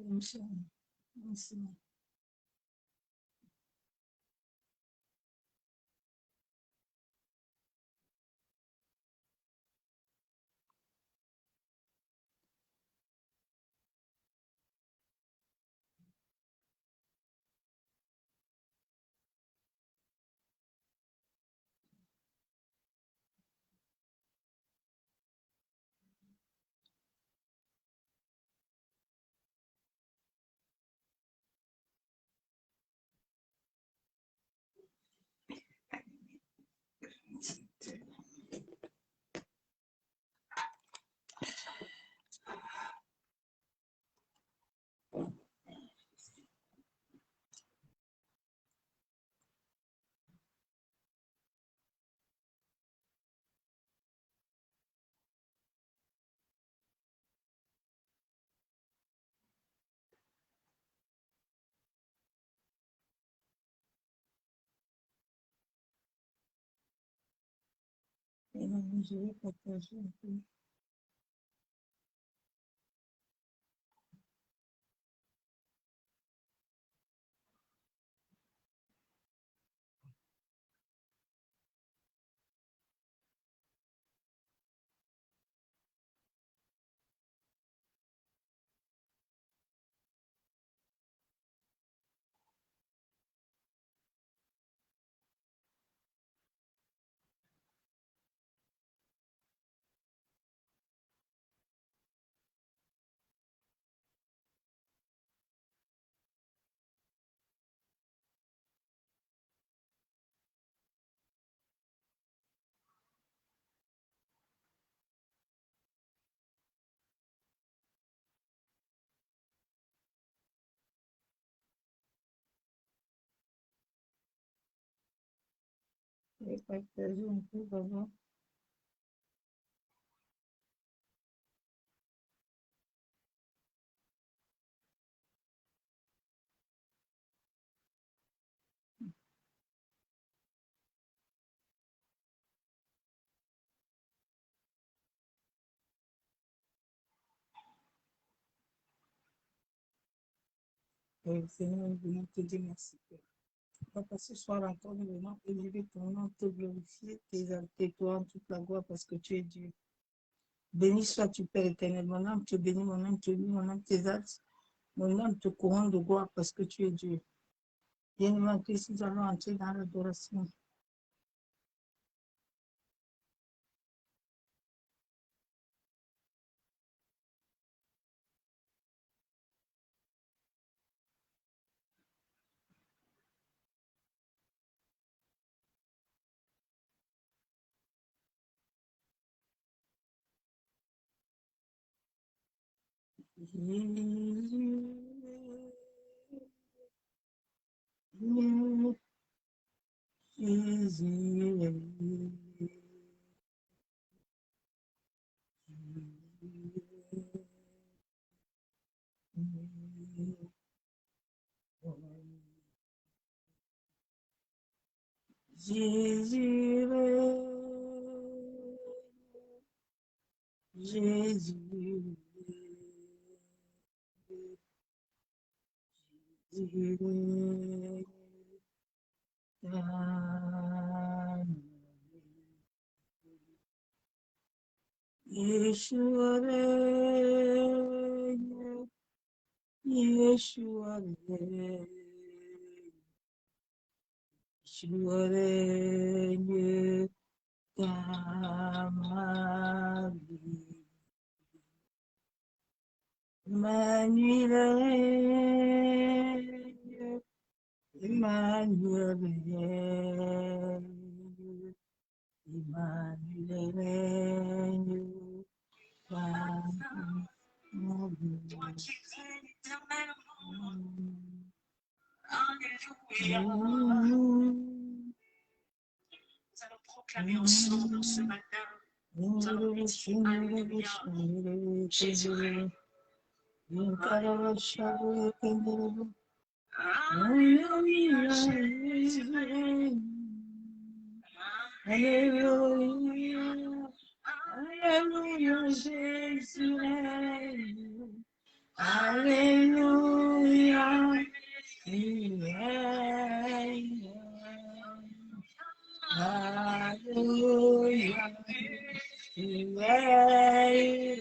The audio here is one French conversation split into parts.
Merci. Je vais partager un peu. Je vais partager un peu d'abord. Seigneur, nous venons te dire merci. Papa, ce soir encore, nous venons élever ton nom, te glorifier, t'exalter, toi en toute la gloire parce que tu es Dieu. Béni sois-tu, Père éternel. Mon âme te bénit, mon âme te loue, mon âme t'exalte. Mon âme te couronne de gloire parce que tu es Dieu. Bien-aimé Christ, nous allons entrer dans l'adoration. Jésus, Jésus, Jésus, Yeshua règne, Yeshua règne, Yeshua règne, Emmanuel règne, Emmanuel règne, Emmanuel règne, Nous allons proclamer ensemble ce matin. Nous allons dire Alléluia. Jésus Alléluia, Jésus règne. Hallelujah. Yeah. Hallelujah. Yeah.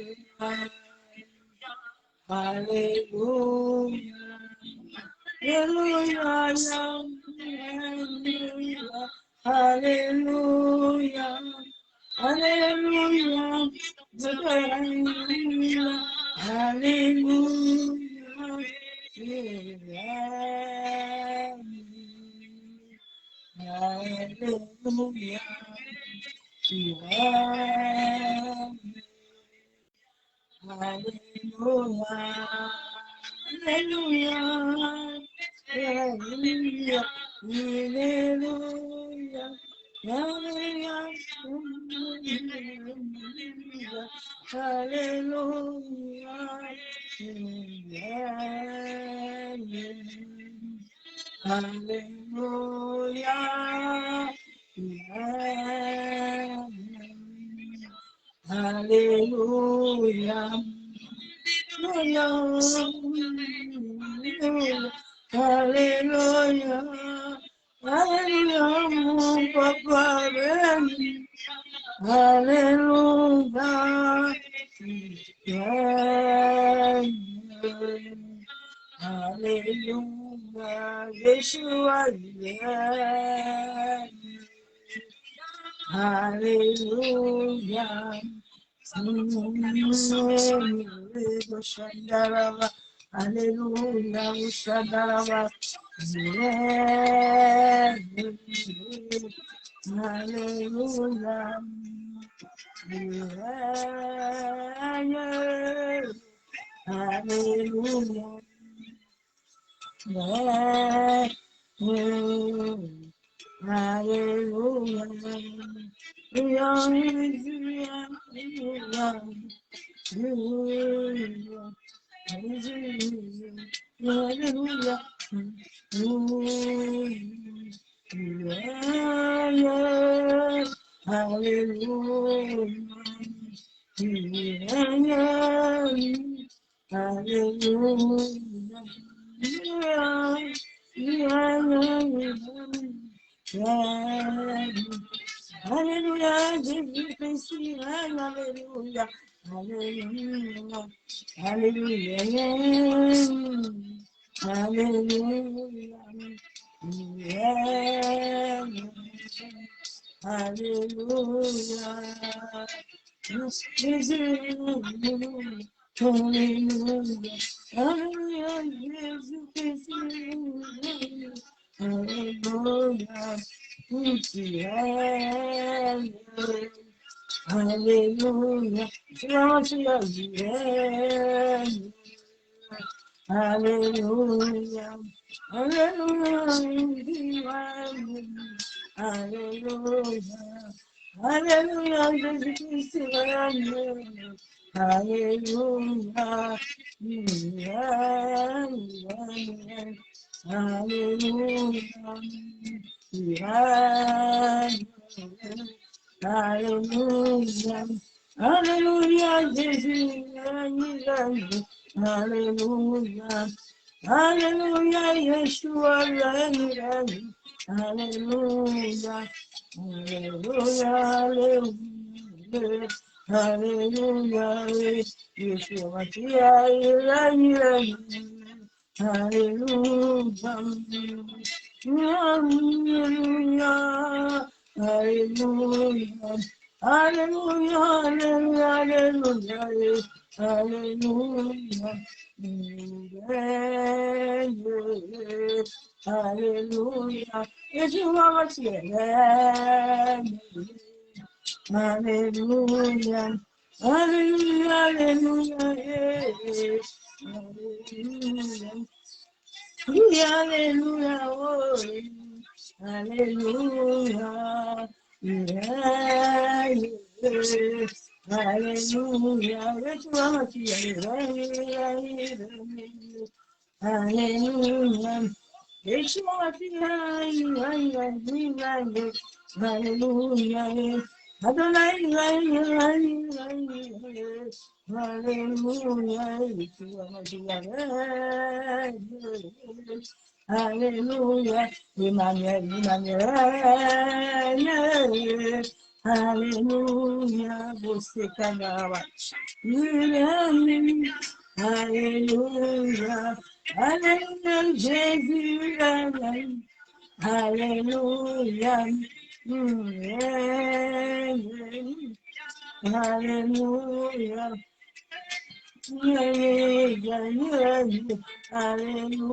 Hallelujah. Hallelujah. Hallelujah. Hallelujah. Hallelujah. Hallelujah. Yeah. Hallelujah. Yeah. Hallelujah. Hallelujah. Hallelujah. Hallelujah. Hallelujah. Hallelujah. Hallelujah. Hallelujah. Hallelujah. Hallelujah. Hallelujah. Papa, hallelujah. Yeah. Hallelujah. Yeshua. Yeah. Hallelujah. Hallelujah. Hallelujah. Hallelujah. Hallelujah. Hallelujah. Hallelujah, Jesus, hallelujah, hallelujah, hallelujah, hallelujah, yeah, hallelujah, yes, hallelujah, hallelujah, Jesus, hallelujah. Yeah. Hallelujah. Yeah. Hallelujah. Hallelujah. Hallelujah. Hallelujah. Hallelujah. Yeah. Hallelujah. Yeah. Hallelujah. Hallelujah. Jesus. Hallelujah. Hallelujah. Yeshua. Hallelujah. Hallelujah. Hallelujah. Hallelujah. Yeshua. Hallelujah. Hallelujah. Hallelujah. Hallelujah. Hallelujah. Hallelujah. Hallelujah. Yes, you are here. Hallelujah. Hallelujah. Hallelujah. Hallelujah. Hallelujah. Oh, hallelujah. Yeah, yeah. Hallelujah. Yes, you are here. Hallelujah. Yeshua, hallelujah. Adonai, hallelujah, Emmanuel, Emmanuel, hallelujah, você canava, hallelujah, hallelujah, Jesus, hallelujah. Hallelujah. Hallelujah. Hallelujah. Hallelujah.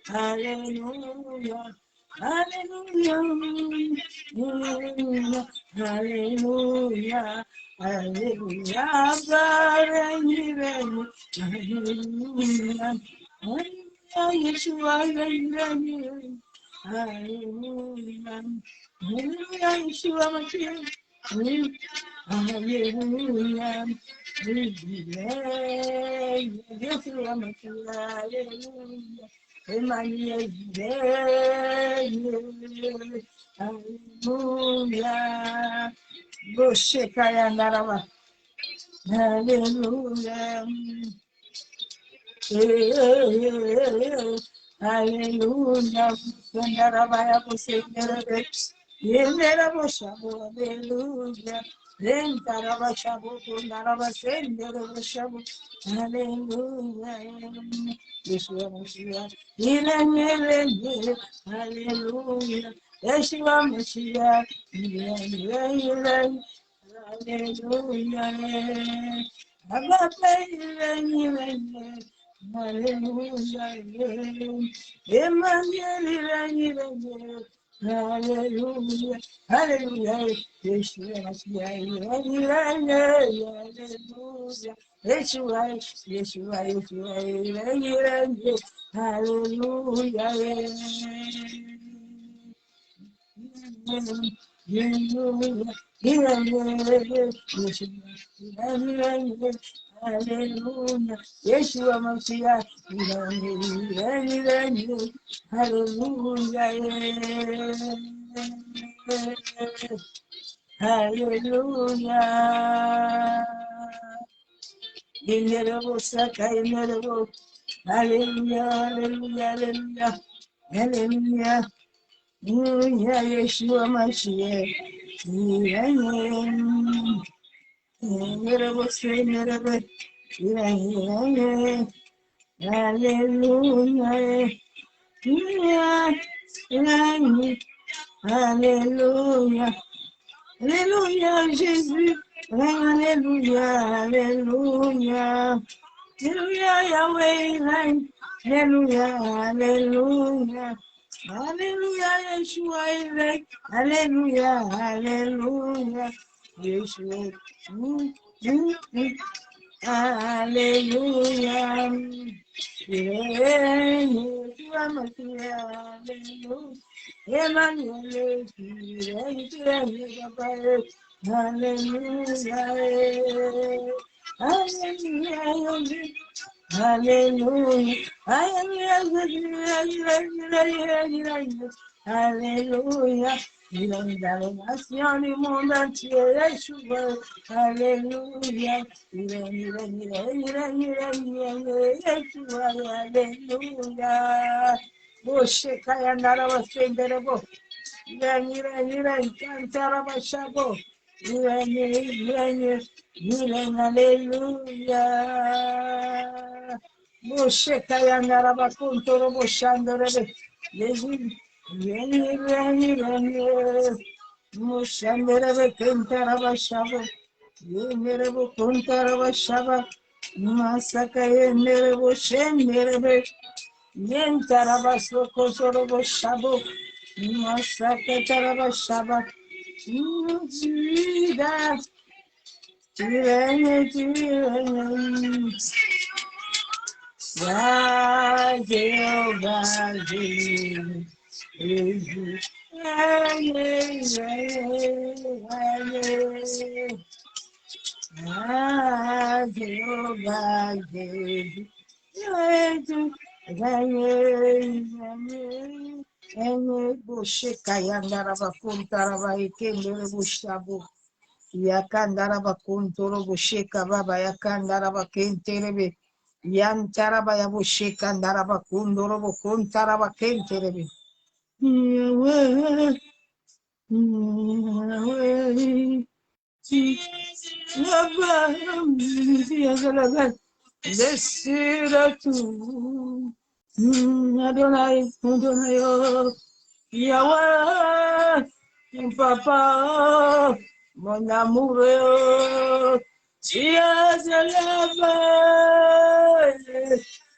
Hallelujah. Hallelujah. Hallelujah. Hallelujah. Yeshua, hallelujah. Hallelujah. Hallelujah. Yeshua, Mashiach. Hallelujah. Yeshua, Mashiach. Hallelujah. Emmanuel, hallelujah. Goshekaya Narava. Hallelujah. Hallelujah. Narabaya Pusekere. Yenderaboshabu. Hallelujah. Then Tarabashabu. Narabashenderaboshabu. Hallelujah. Yeshua Mashiach. Hallelujah. Yeshua Mashiach. Hallelujah. Hallelujah, hallelujah, Yeshua, hallelujah, Yeshua, Yeshua, hallelujah, hallelujah, Yeshua Mashiach, hallelujah, hallelujah. Hallelujah, hallelujah, hallelujah, hallelujah. Yeshua Mashiach. Hallelujah. Alléluia, Jésus. Alléluia, Alléluia. Alléluia, Yahweh. Alléluia, Alléluia. Alléluia, Yeshua. Alléluia, Alléluia. Yeshua. Alléluia. Yeshua, Alléluia. Emmanuel, hallelujah, hallelujah, hallelujah, hallelujah. Il a mis dans les nations du monde entier, Yeshua, alléluia. Il a mis, Yeshua, alléluia. Moshe kaya narawa senderebo. Irani, kantarabashabo. Irani, hallelujah. Moshe kaya narawa kuntorobo shandorebe. Irani, Moshanderebe kantarabashabo. Yenderebo kuntarabashaba. Masaka yenderebo shenderebe. Yentarabaso kosorobo shabo. Masakataraba shaba. Jesus. Tirene. Ene boshe kayandara bakuntara baikendere boshabo. Yakandara bakuntoro boshe kababa yakandara bakenterebe. Yantara bayaboshe kandara bakundoro bokuntara bakenterebe. Yahweh, Yahweh, Desiratu. Adonai, Adonai, oh, Yahweh, mon papa, mon amour, oh, tu es élevé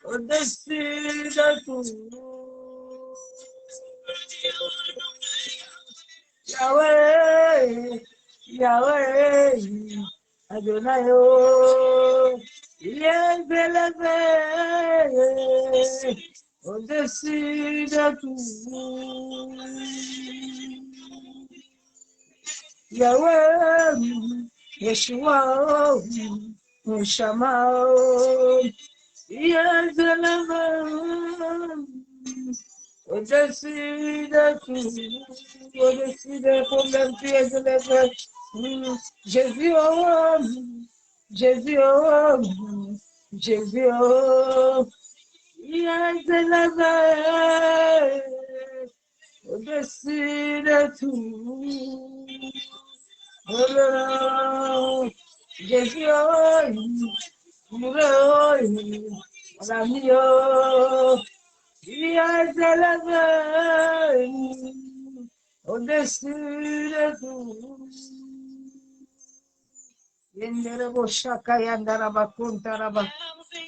au-dessus de tout. Yahweh, Yahweh, Adonai, oh, il est élevé au-dessus de tout. Yahweh, Yeshua, Shama, il est élevé au-dessus de tout, au-dessus des problèmes, tu es élevé. Jésus, oh, Jésus, oh, Jésus, oh, il est élevé au-dessus de tout. Oh, Jésus, oh, mon ami, oh, il est élevé au-dessus de tout. Yendere boshaka yandara bakuntaraba.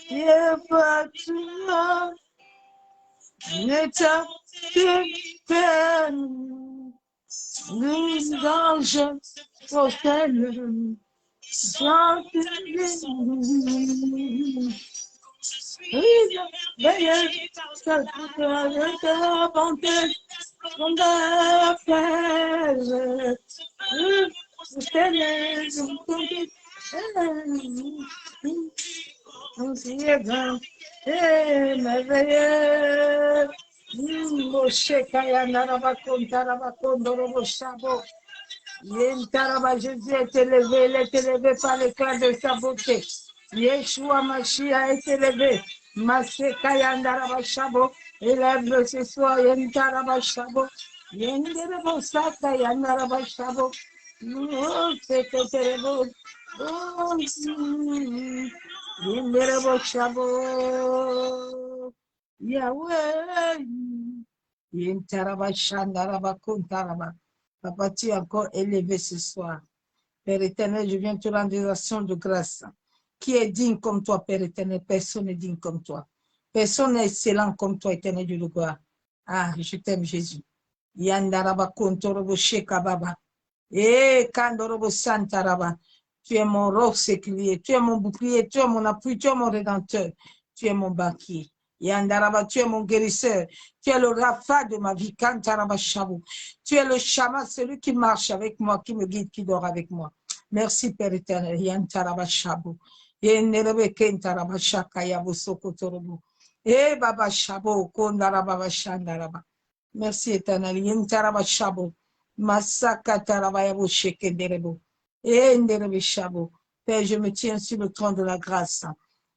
Yefatua neta peine. Les anges protègent. Jésus est élevé, il est élevé par l'éclat de sa beauté. Yeshua Mashiach est élevé. Maseka Yandaraba Shabo, élève ce soir Yandaraba Shabo. Yandaraba Saka Yandaraba Shabo. Oh, c'est terrible. Oh, Yandaraba Shabo. Yahweh. Yandaraba Shandaraba Kuntaraba. Papa, tu es encore élevé ce soir. Père éternel, je viens te rendre des actions de grâce. Qui est digne comme toi, Père éternel? Personne n'est digne comme toi. Personne n'est excellent comme toi, éternel Dieu de gloire. Ah, je t'aime, Jésus. Yandaraba kontorobo shekababa. Eh, kandorobo santaraba. Tu es mon roc séculier, tu es mon bouclier, tu es mon appui, tu es mon rédempteur, tu es mon banquier. Yandaraba, tu es mon guérisseur, tu es le Rapha de ma vie, Kantaraba Shabu. Tu es le Shama, celui qui marche avec moi, qui me guide, qui dort avec moi. Merci, Père éternel. Yantaraba Shabu. Yenderebe Kentaraba Shakayabu Sokotorobu. Eh, Baba Shabu, Kondaraba Shandaraba. Merci, éternel. Yantaraba Shabu. Masaka Tarabayabu Shekenderebo. Yenderebe Shabu. Père, je me tiens sur le trône de la grâce.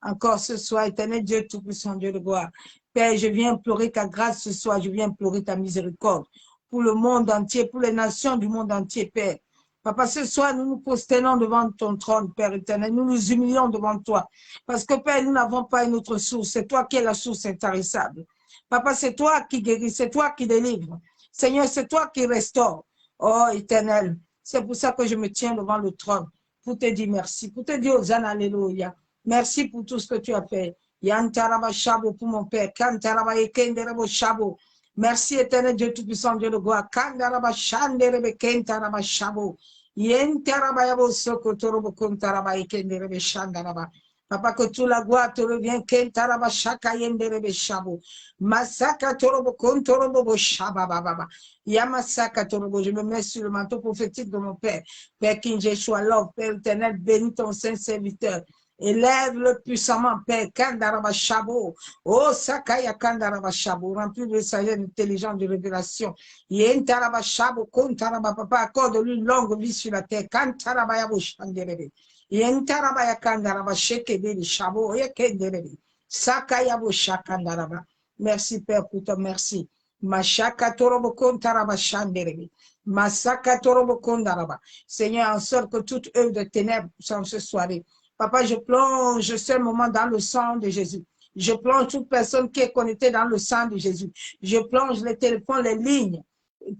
Encore ce soir, éternel Dieu Tout-Puissant, Dieu de gloire. Père, je viens implorer ta grâce ce soir, je viens implorer ta miséricorde pour le monde entier, pour les nations du monde entier, Père. Papa, ce soir, nous nous prosternons devant ton trône, Père éternel. Nous nous humilions devant toi. Parce que, Père, nous n'avons pas une autre source. C'est toi qui es la source intarissable. Papa, c'est toi qui guéris, c'est toi qui délivres. Seigneur, c'est toi qui restaure. Oh, éternel, c'est pour ça que je me tiens devant le trône, pour te dire merci, pour te dire Hosanna, alléluia. Merci pour tout ce que tu as fait. Yantaraba Shabo pour mon Père. Kantaraba Ekenderebo Shabo. Merci éternel Dieu Tout-Puissant, Dieu de gloire. Kandaraba Shanderebe Kentaraba Shabo. Yentaraba Yabo Sokotorobo Kontaraba Ekenderebe Shandaraba. Papa, que toute la gloire te revient. Kentaraba Shaka Yenderebe Shabo. Masaka Torobo Kontorobo Shaba Baba. Yamasaka Torobo. Je me mets sur le manteau prophétique de mon Père. Père King Jeshua, Love, Père éternel, bénis ton saint serviteur. Élève-le puissamment, Père. Kandaraba Shabo. Oh, Sakaya Kandaraba Shabo. Rempli de sagesse, d'intelligence, de révélation. Yentaraba Shabo, Kontaraba Papa. Accorde-lui une longue vie sur la terre. Kantaraba Yabo Shanderebe. Yentaraba Yakandaraba Shekebe Shabo. Yekenderebe. Sakayabo Shakandaraba. Merci, Père, pour ton merci. Mashaka Torobo Kontaraba Shanderebe. Masaka Torobo Kondaraba. Seigneur, en sorte que toute œuvre de ténèbres soit ce soirée. Papa, je plonge ce moment dans le sang de Jésus. Je plonge toute personne qui est connectée dans le sang de Jésus. Je plonge les téléphones, les lignes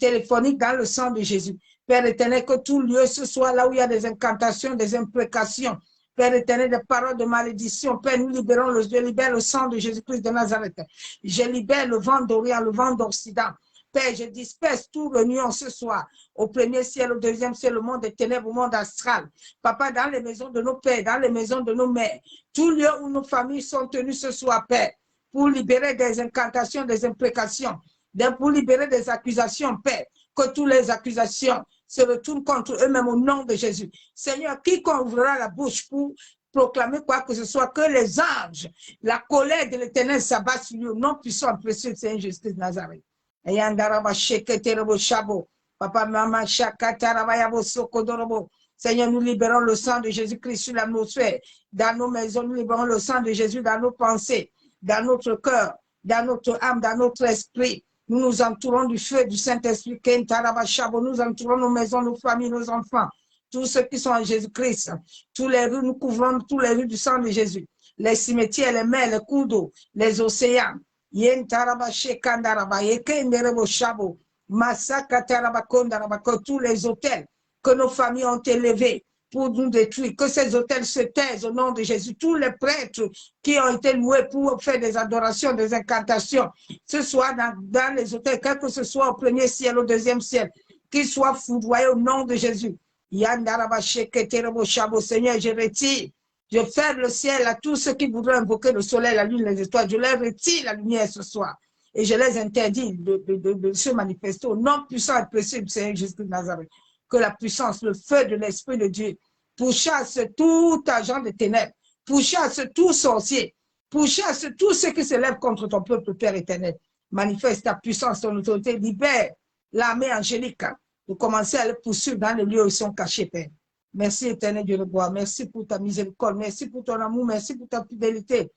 téléphoniques dans le sang de Jésus. Père éternel, que tout lieu ce soit là où il y a des incantations, des imprécations. Père éternel, des paroles de malédiction. Père, nous libérons je libère le sang de Jésus-Christ de Nazareth. Je libère le vent d'Orient, le vent d'Occident. Père, je disperse tout le nuance ce soir, au premier ciel, au deuxième ciel, le monde des ténèbres, au monde astral. Papa, dans les maisons de nos pères, dans les maisons de nos mères, tout lieu où nos familles sont tenues ce soir, Père, pour libérer des incantations, des imprécations, pour libérer des accusations, Père, que toutes les accusations se retournent contre eux-mêmes au nom de Jésus. Seigneur, quiconque ouvrira la bouche pour proclamer quoi que ce soit, que les anges, la colère de l'Éternel s'abat sur lui, au nom puissant et précieux de Seigneur Jésus de Nazareth. Papa, maman, Seigneur, nous libérons le sang de Jésus-Christ sur l'atmosphère, dans nos maisons, nous libérons le sang de Jésus dans nos pensées, dans notre cœur, dans notre âme, dans notre esprit. Nous nous entourons du feu du Saint-Esprit, nous entourons nos maisons, nos familles, nos enfants, tous ceux qui sont en Jésus-Christ. Tous les rues, nous couvrons tous les rues du sang de Jésus. Les cimetières, les mers, les cours d'eau, les océans. Que tous les hôtels que nos familles ont élevés pour nous détruire, que ces hôtels se taisent au nom de Jésus. Tous les prêtres qui ont été loués pour faire des adorations, des incantations, ce soit dans les hôtels, quel que ce soit au premier ciel, au deuxième ciel, qu'ils soient foudroyés au nom de Jésus. Seigneur, je retire. Je ferme le ciel à tous ceux qui voudraient invoquer le soleil, la lune, les étoiles. Je leur retire la lumière ce soir. Et je les interdis de se manifester au nom puissant et précieux du Seigneur Jésus de Nazareth. Que la puissance, le feu de l'Esprit de Dieu pourchasse tout agent de ténèbres, pourchasse tout sorcier, pourchasse tout ce qui se lève contre ton peuple, Père éternel. Manifeste ta puissance, ton autorité, libère l'armée angélique de commencer à les poursuivre dans les lieux où ils sont cachés, Père. Merci, éternel Dieu de gloire. Merci pour ta miséricorde. Merci pour ton amour. Merci pour ta fidélité.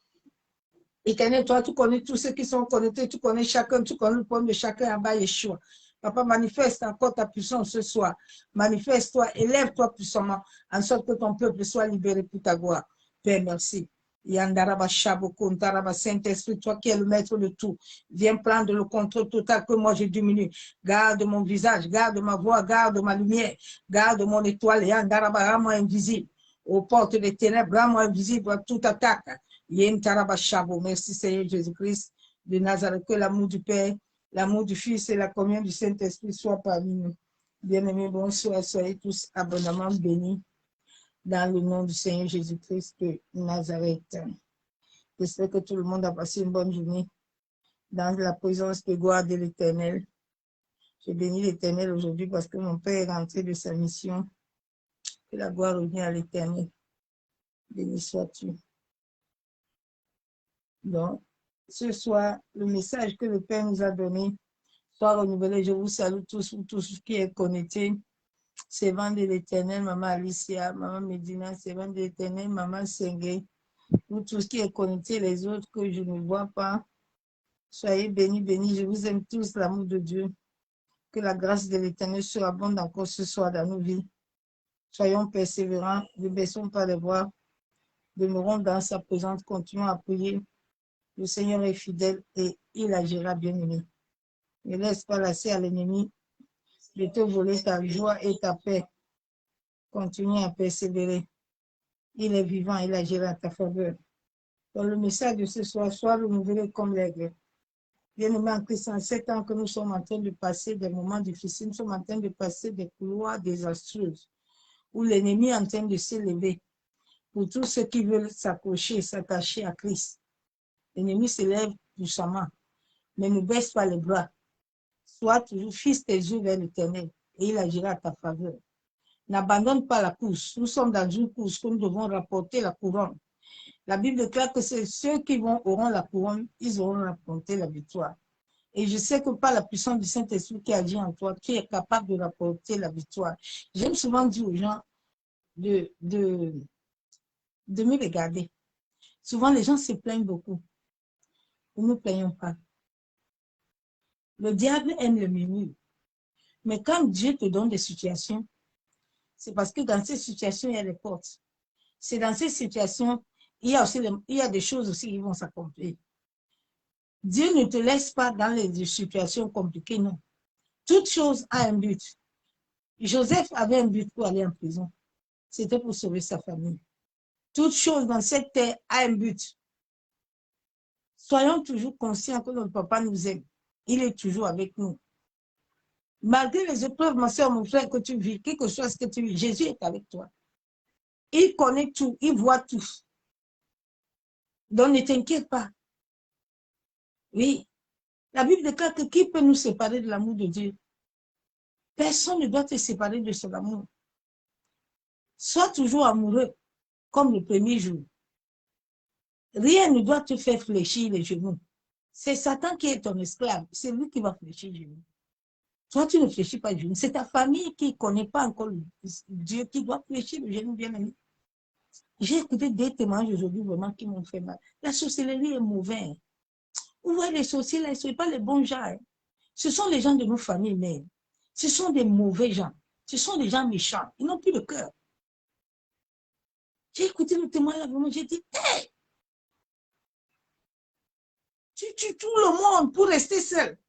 Éternel, toi, tu connais tous ceux qui sont connectés. Tu connais chacun. Tu connais le problème de chacun en bas, Yeshua. Papa, manifeste encore ta puissance ce soir. Manifeste-toi, élève-toi puissamment, en sorte que ton peuple soit libéré pour ta gloire. Père, merci. Yandaraba Shaboko, Ndaraba Saint-Esprit, toi qui es le maître de tout, viens prendre le contrôle total que moi je diminue. Garde mon visage, garde ma voix, garde ma lumière, garde mon étoile. Yandaraba, rends-moi invisible. Aux portes des ténèbres, rends-moi invisible à toute attaque. Yandaraba Shabo, merci Seigneur Jésus-Christ de Nazareth, que l'amour du Père, l'amour du Fils et la communion du Saint-Esprit soient parmi nous. Bien-aimés, bonsoir, soyez tous abondamment bénis dans le nom du Seigneur Jésus-Christ de Nazareth. J'espère que tout le monde a passé une bonne journée dans la présence de gloire de l'Éternel. Je bénis l'Éternel aujourd'hui parce que mon Père est rentré de sa mission. Que la gloire revienne à l'Éternel. Béni sois-tu. Donc, ce soir, le message que le Père nous a donné soit renouvelé. Je vous salue tous qui est connecté. Servant de l'Éternel, Maman Alicia, Maman Medina, servant de l'Éternel, Maman Sengue, vous tous qui est connecté, les autres que je ne vois pas, soyez bénis, bénis. Je vous aime tous, l'amour de Dieu. Que la grâce de l'Éternel soit abonde encore ce soir dans nos vies. Soyons persévérants, ne baissons pas les bras, demeurons dans sa présence, continuons à prier. Le Seigneur est fidèle et il agira bien aimé. Ne laisse pas lasser à l'ennemi de te voler ta joie et ta paix. Continue à persévérer. Il est vivant, il agira à ta faveur. Donc le message de ce soir, soit renouvelé comme l'aigle. Bien-aimés en Christ, en 7 ans que nous sommes en train de passer des moments difficiles, nous sommes en train de passer des couloirs désastreux, où l'ennemi est en train de s'élever. Pour tous ceux qui veulent s'accrocher, s'attacher à Christ, l'ennemi s'élève puissamment, mais ne baisse pas les bras. Sois toujours, fixe tes yeux vers l'Éternel et il agira à ta faveur. N'abandonne pas la course. Nous sommes dans une course où nous devons rapporter la couronne. La Bible déclare que c'est ceux qui auront la couronne, ils auront rapporté la victoire. Et je sais que par la puissance du Saint-Esprit qui agit en toi, tu es capable de rapporter la victoire. J'aime souvent dire aux gens de me regarder. Souvent, les gens se plaignent beaucoup. Nous ne nous plaignons pas. Le diable aime le murmure. Mais quand Dieu te donne des situations, c'est parce que dans ces situations, il y a des portes. C'est dans ces situations, il y a des choses aussi qui vont s'accomplir. Dieu ne te laisse pas dans les situations compliquées, non. Toute chose a un but. Joseph avait un but pour aller en prison. C'était pour sauver sa famille. Toute chose dans cette terre a un but. Soyons toujours conscients que notre papa nous aime. Il est toujours avec nous. Malgré les épreuves, ma soeur, mon frère, que tu vis, quel que soit ce que tu vis, Jésus est avec toi. Il connaît tout, il voit tout. Donc ne t'inquiète pas. Oui, la Bible déclare que qui peut nous séparer de l'amour de Dieu? Personne ne doit te séparer de son amour. Sois toujours amoureux, comme le premier jour. Rien ne doit te faire fléchir les genoux. C'est Satan qui est ton esclave. C'est lui qui va fléchir les genoux. Toi, tu ne fléchis pas les genoux. C'est ta famille qui ne connaît pas encore Dieu qui doit fléchir les genoux, bien aimé. J'ai écouté des témoignages aujourd'hui vraiment qui m'ont fait mal. La sorcellerie est mauvaise. Vous voyez les sorciers là, ce ne sont pas les bons gens. Hein. Ce sont les gens de nos familles même. Ce sont des mauvais gens. Ce sont des gens méchants. Ils n'ont plus de cœur. J'ai écouté le témoignage, j'ai dit, hey, tu tues tout le monde pour rester seul.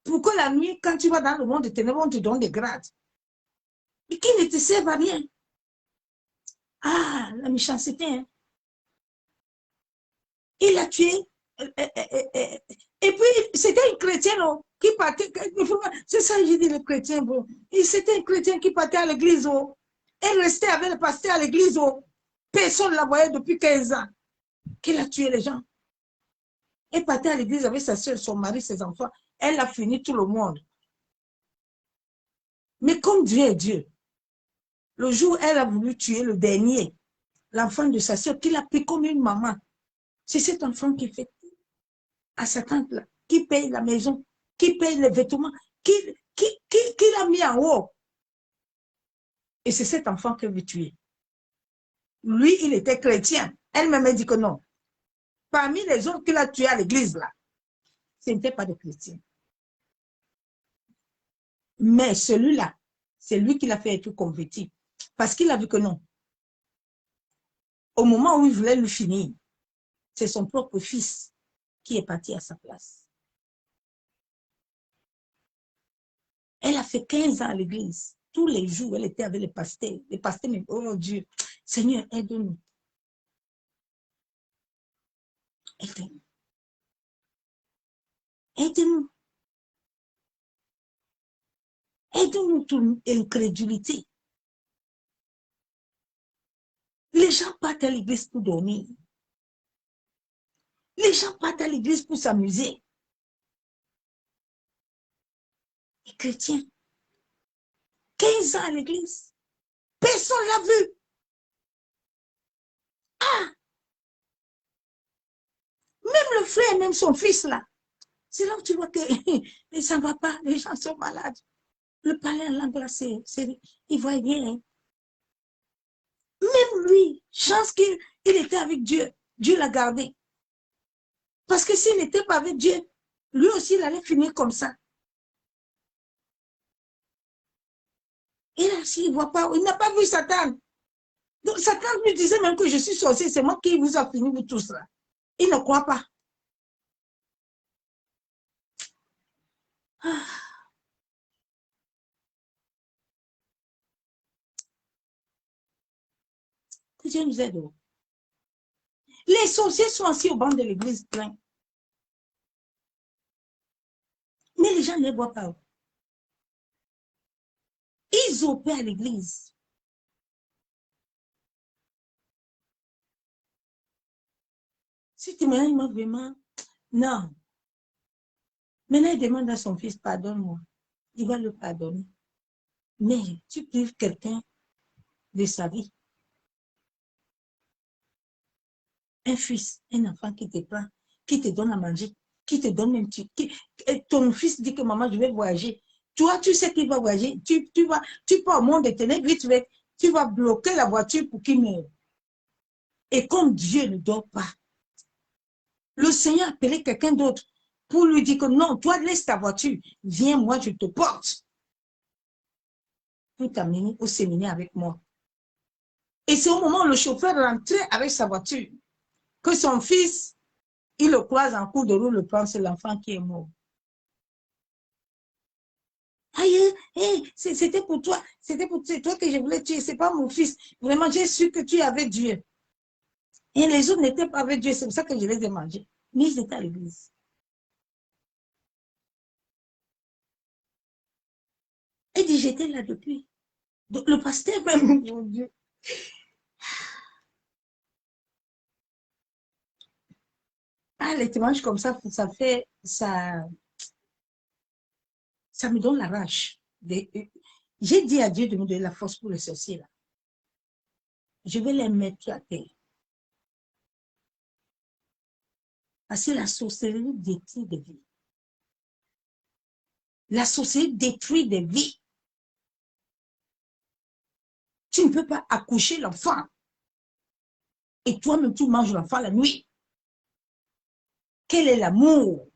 Pour que la nuit, quand tu vas dans le monde de ténèbres, on te donne des grades. Et qui ne te servent à rien. Ah, la méchanceté. Hein. Il a tué. Et puis, c'était un chrétien non, qui partait. C'est ça que j'ai dit, le chrétien. Bon. C'était un chrétien qui partait à l'église. Oh. Elle restait avec le pasteur à l'église. Oh. Personne ne la voyait depuis 15 ans. Qu'il a tué les gens. Elle partait à l'église avec sa soeur, son mari, ses enfants. Elle a fini tout le monde. Mais comme Dieu est Dieu, le jour où elle a voulu tuer le dernier, l'enfant de sa soeur, qu'il a pris comme une maman, c'est cet enfant qui fait à sa tante là, qui paye la maison, qui paye les vêtements, qui l'a mis en haut. Et c'est cet enfant qu'elle veut tuer. Lui, il était chrétien. Elle-même a dit que non. Parmi les autres qu'il a tués à l'église là, ce n'était pas des chrétiens. Mais celui-là, c'est lui qui l'a fait être converti. Parce qu'il a vu que non. Au moment où il voulait le finir, c'est son propre fils qui est parti à sa place. Elle a fait 15 ans à l'église. Tous les jours, elle était avec les pasteurs. Les pasteurs me disent, oh Dieu, Seigneur, aide-nous. Aide-nous. Aide-nous. Aide-nous toute incrédulité. Les gens partent à l'église pour dormir. Les gens partent à l'église pour s'amuser. Les chrétiens, 15 ans à l'église, personne ne l'a vu. Ah! Même le frère, même son fils là. C'est là où tu vois que ça ne va pas, les gens sont malades. Le palais en langue glacée, il voit bien. Hein. Même lui, chance qu'il était avec Dieu. Dieu l'a gardé. Parce que s'il n'était pas avec Dieu, lui aussi, il allait finir comme ça. Et là, s'il ne voit pas, il n'a pas vu Satan. Donc, Satan lui disait même que je suis sorcier, c'est moi qui vous a fini, vous tous là. Il ne croit pas. Ah. Que Dieu nous aide. Les sorciers sont assis au banc de l'église plein. Mais les gens ne les voient pas. Ils opèrent à l'église. Si tu me dis vraiment, non. Maintenant, il demande à son fils, pardonne-moi. Il va le pardonner. Mais tu prives quelqu'un de sa vie. un fils, un enfant qui te prend, qui te donne à manger, qui te donne un petit... ton fils dit que maman, je vais voyager. Toi, tu sais qu'il va voyager. Tu pars au monde des ténèbres, tu vas bloquer la voiture pour qu'il meure. Et comme Dieu ne dort pas, le Seigneur a appelé quelqu'un d'autre pour lui dire que non, toi, laisse ta voiture. Viens, moi, je te porte. Pour t'amener au séminaire avec moi. Et c'est au moment où le chauffeur rentrait avec sa voiture que son fils, il le croise en cours de route, le prend, c'est l'enfant qui est mort. Aïe, c'était pour toi que je voulais tuer, c'est pas mon fils. Vraiment, j'ai su que tu avais Dieu. Et les autres n'étaient pas avec Dieu, c'est pour ça que je les ai mangés. Mais ils étaient à l'église. Il dit, j'étais là depuis. Donc, le pasteur même, mon Dieu. Ah, les témoignages comme ça me donne la rage. J'ai dit à Dieu de me donner la force pour les sorciers là. Je vais les mettre à terre. Parce que la sorcellerie détruit des vies. La sorcellerie détruit des vies. Tu ne peux pas accoucher l'enfant. Et toi-même, tu manges l'enfant la nuit. Quel est l'amour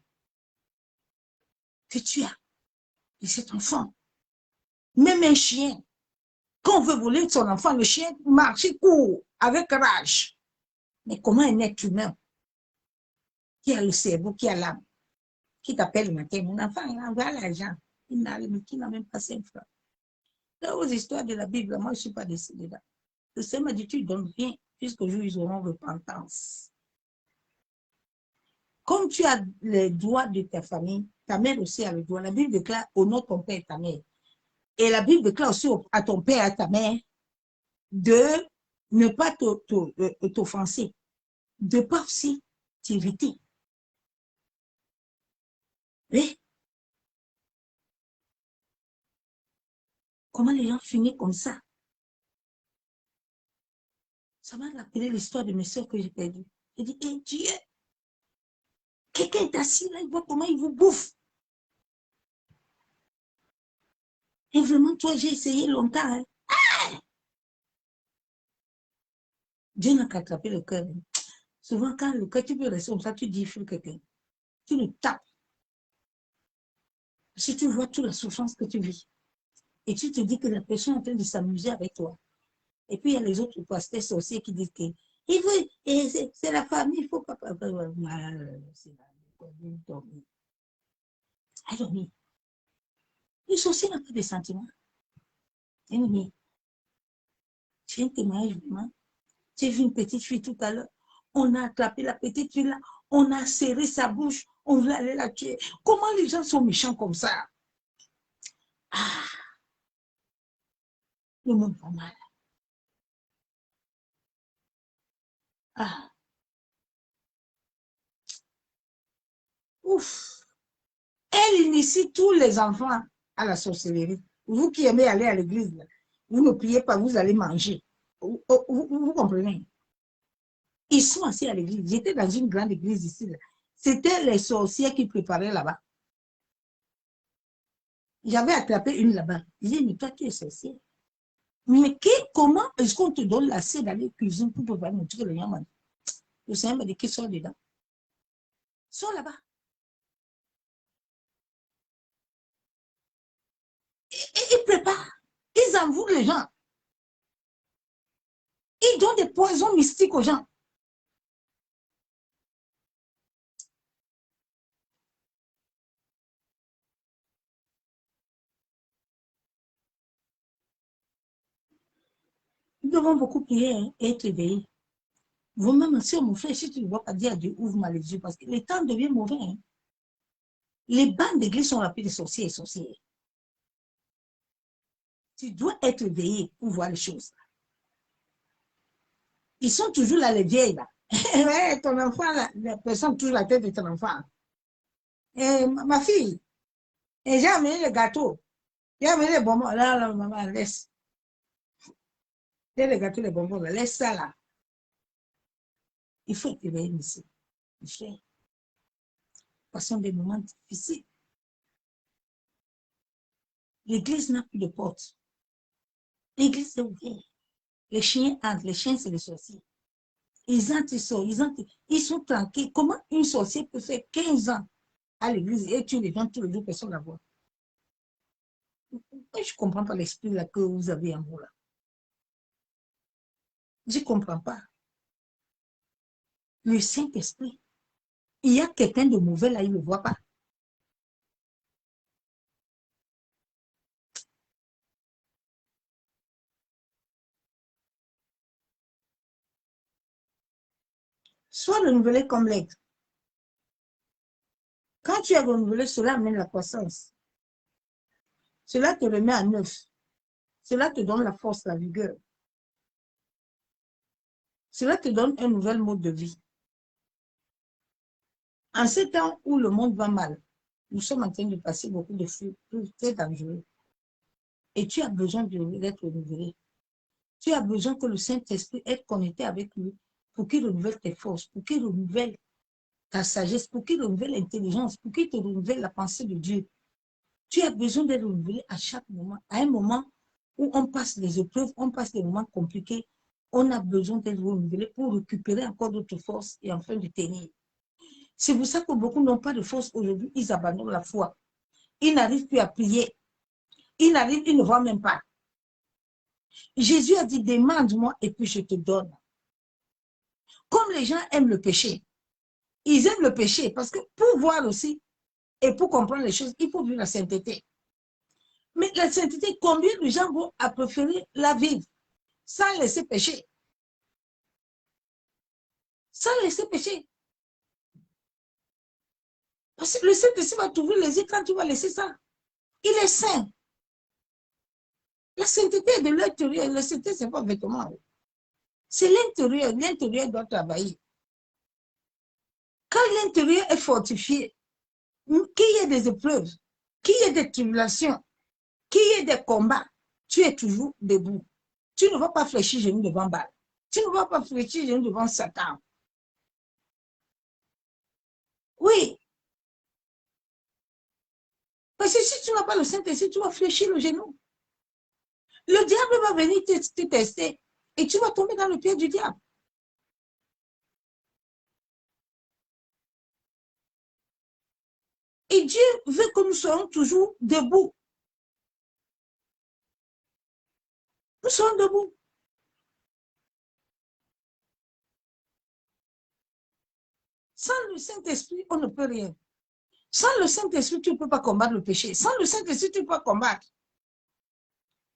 que tu as de cet enfant? Même un chien, quand on veut voler son enfant, le chien marche, il court avec rage. Mais comment un être humain qui a le cerveau, qui a l'âme, qui t'appelle le matin, mon enfant, il envoie l'argent, il n'a même pas 5 francs. Là, aux histoires de la Bible, moi, je ne suis pas décidée là. Le Seigneur m'a dit, tu donnes rien, jusqu'au jour où ils auront repentance. Comme tu as les droits de ta famille, ta mère aussi a le droit. La Bible déclare, honore ton père et ta mère. Et la Bible déclare aussi à ton père et à ta mère de ne pas t'offenser, de ne pas aussi t'irriter. Mais comment les gens finissent comme ça? Ça m'a rappelé l'histoire de mes soeurs que j'ai perdues. J'ai dit, hey, Dieu, quelqu'un est assis là, il voit comment il vous bouffe. Et vraiment, toi, j'ai essayé longtemps. Hein. Ah! Dieu n'a qu'à attraper le cœur. Souvent, quand le cœur, tu peux rester comme ça, tu dis, il faut quelqu'un. Tu le tapes. Si tu vois toute la souffrance que tu vis, et tu te dis que la personne est en train de s'amuser avec toi. Et puis, il y a les autres pasteurs sorciers qui disent que c'est la famille, il ne faut pas. C'est la famille. Le sorcier n'a pas de sentiments. Ennemi. J'ai un témoignage vraiment. J'ai vu une petite fille tout à l'heure. On a attrapé la petite fille là. On a serré sa bouche. On voulait aller la tuer. Comment les gens sont méchants comme ça? Ah, le monde va mal. Ah, ouf. Elle initie tous les enfants à la sorcellerie. Vous qui aimez aller à l'église, vous ne priez pas, vous allez manger. Vous comprenez? Ils sont assis à l'église. J'étais dans une grande église ici. C'était les sorciers qui préparaient là-bas. J'avais attrapé une là-bas. Je disais, mais toi, tu es sorcier. Mais comment est-ce qu'on te donne l'accès d'aller cuisiner pour préparer mon truc? Le Seigneur m'a dit qu'ils sont dedans. Ils sont là-bas. Et ils préparent. Ils envoient les gens. Ils donnent des poisons mystiques aux gens. Nous devons beaucoup prier et être éveillés. Vous-même, si mon frère, si tu ne vois pas dire à Dieu, ouvre-moi les yeux, parce que les temps deviennent mauvais. Hein. Les bandes d'église sont remplies de sorciers et sorcières. Tu dois être éveillé pour voir les choses. Ils sont toujours là, les vieilles, là. Ouais, ton enfant, là, la personne touche la tête de ton enfant. Et ma fille, et j'ai amené le gâteau. J'ai amené les bonbons. Là, maman, laisse. J'ai les gâteaux, les bonbons, là. Laisse ça, là. Il faut être éveillé, monsieur. Passons des moments difficiles. L'église n'a plus de porte. L'église est ouverte. Les chiens entrent. Les chiens, c'est les sorciers. Ils entrent, ils sortent. Ils sont tranquilles. Comment une sorcière peut faire 15 ans à l'église et tuer les gens tous les jours, personne ne la voit? Je ne comprends pas l'esprit là que vous avez en vous là. Je ne comprends pas. Le Saint-Esprit, il y a quelqu'un de mauvais là, il ne le voit pas. Sois renouvelé comme l'aigle. Quand tu es renouvelé, cela amène la croissance. Cela te remet à neuf. Cela te donne la force, la vigueur. Cela te donne un nouvel mode de vie. En ces temps où le monde va mal, nous sommes en train de passer beaucoup de flux très dangereux. Et tu as besoin d'être renouvelé. Tu as besoin que le Saint-Esprit être connecté avec lui pour qu'il renouvelle tes forces, pour qu'il renouvelle ta sagesse, pour qu'il renouvelle l'intelligence, pour qu'il te renouvelle la pensée de Dieu. Tu as besoin d'être renouvelé à chaque moment. À un moment où on passe des épreuves, on passe des moments compliqués, on a besoin d'être renouvelé pour récupérer encore d'autres forces et enfin de tenir. C'est pour ça que beaucoup n'ont pas de force aujourd'hui, ils abandonnent la foi. Ils n'arrivent plus à prier. Ils ne voient même pas. Jésus a dit, demande-moi et puis je te donne. Comme les gens aiment le péché, ils aiment le péché parce que pour voir aussi et pour comprendre les choses, il faut vivre la sainteté. Mais la sainteté, combien de gens vont préférer la vivre sans laisser pécher? Sans laisser pécher. Parce que le Saint-Esprit va t'ouvrir les yeux quand tu vas laisser ça. Il est saint. La sainteté est de l'intérieur. La sainteté, ce n'est pas vêtement. C'est l'intérieur. L'intérieur doit travailler. Quand l'intérieur est fortifié, qu'il y ait des épreuves, qu'il y ait des tribulations, qu'il y ait des combats, tu es toujours debout. Tu ne vas pas fléchir genou devant Baal. Tu ne vas pas fléchir genou devant Satan. Oui. Parce que si tu n'as pas le Saint-Esprit, tu vas fléchir le genou. Le diable va venir te tester et tu vas tomber dans le pied du diable. Et Dieu veut que nous soyons toujours debout. Nous sommes debout. Sans le Saint-Esprit, on ne peut rien. Sans le Saint-Esprit, tu ne peux pas combattre le péché. Sans le Saint-Esprit, tu ne peux pas combattre.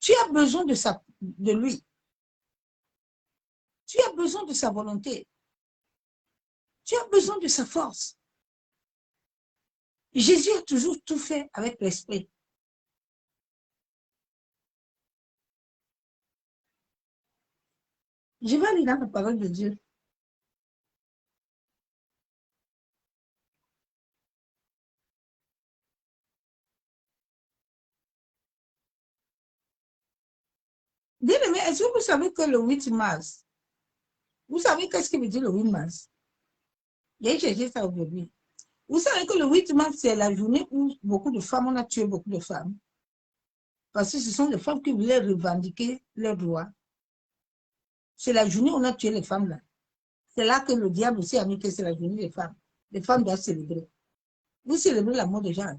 Tu as besoin de lui. Tu as besoin de sa volonté. Tu as besoin de sa force. Jésus a toujours tout fait avec l'esprit. Je vais aller dans la parole de Dieu. Bien-aimé, est-ce que vous savez que le 8 mars, vous savez qu'est-ce qui veut dire le 8 mars? J'ai cherché ça aujourd'hui. Vous savez que le 8 mars, c'est la journée où beaucoup de femmes, on a tué beaucoup de femmes. Parce que ce sont les femmes qui voulaient revendiquer leurs droits. C'est la journée où on a tué les femmes là. C'est là que le diable aussi a mis que c'est la journée des femmes. Les femmes doivent célébrer. Vous célébrez la mort des gens.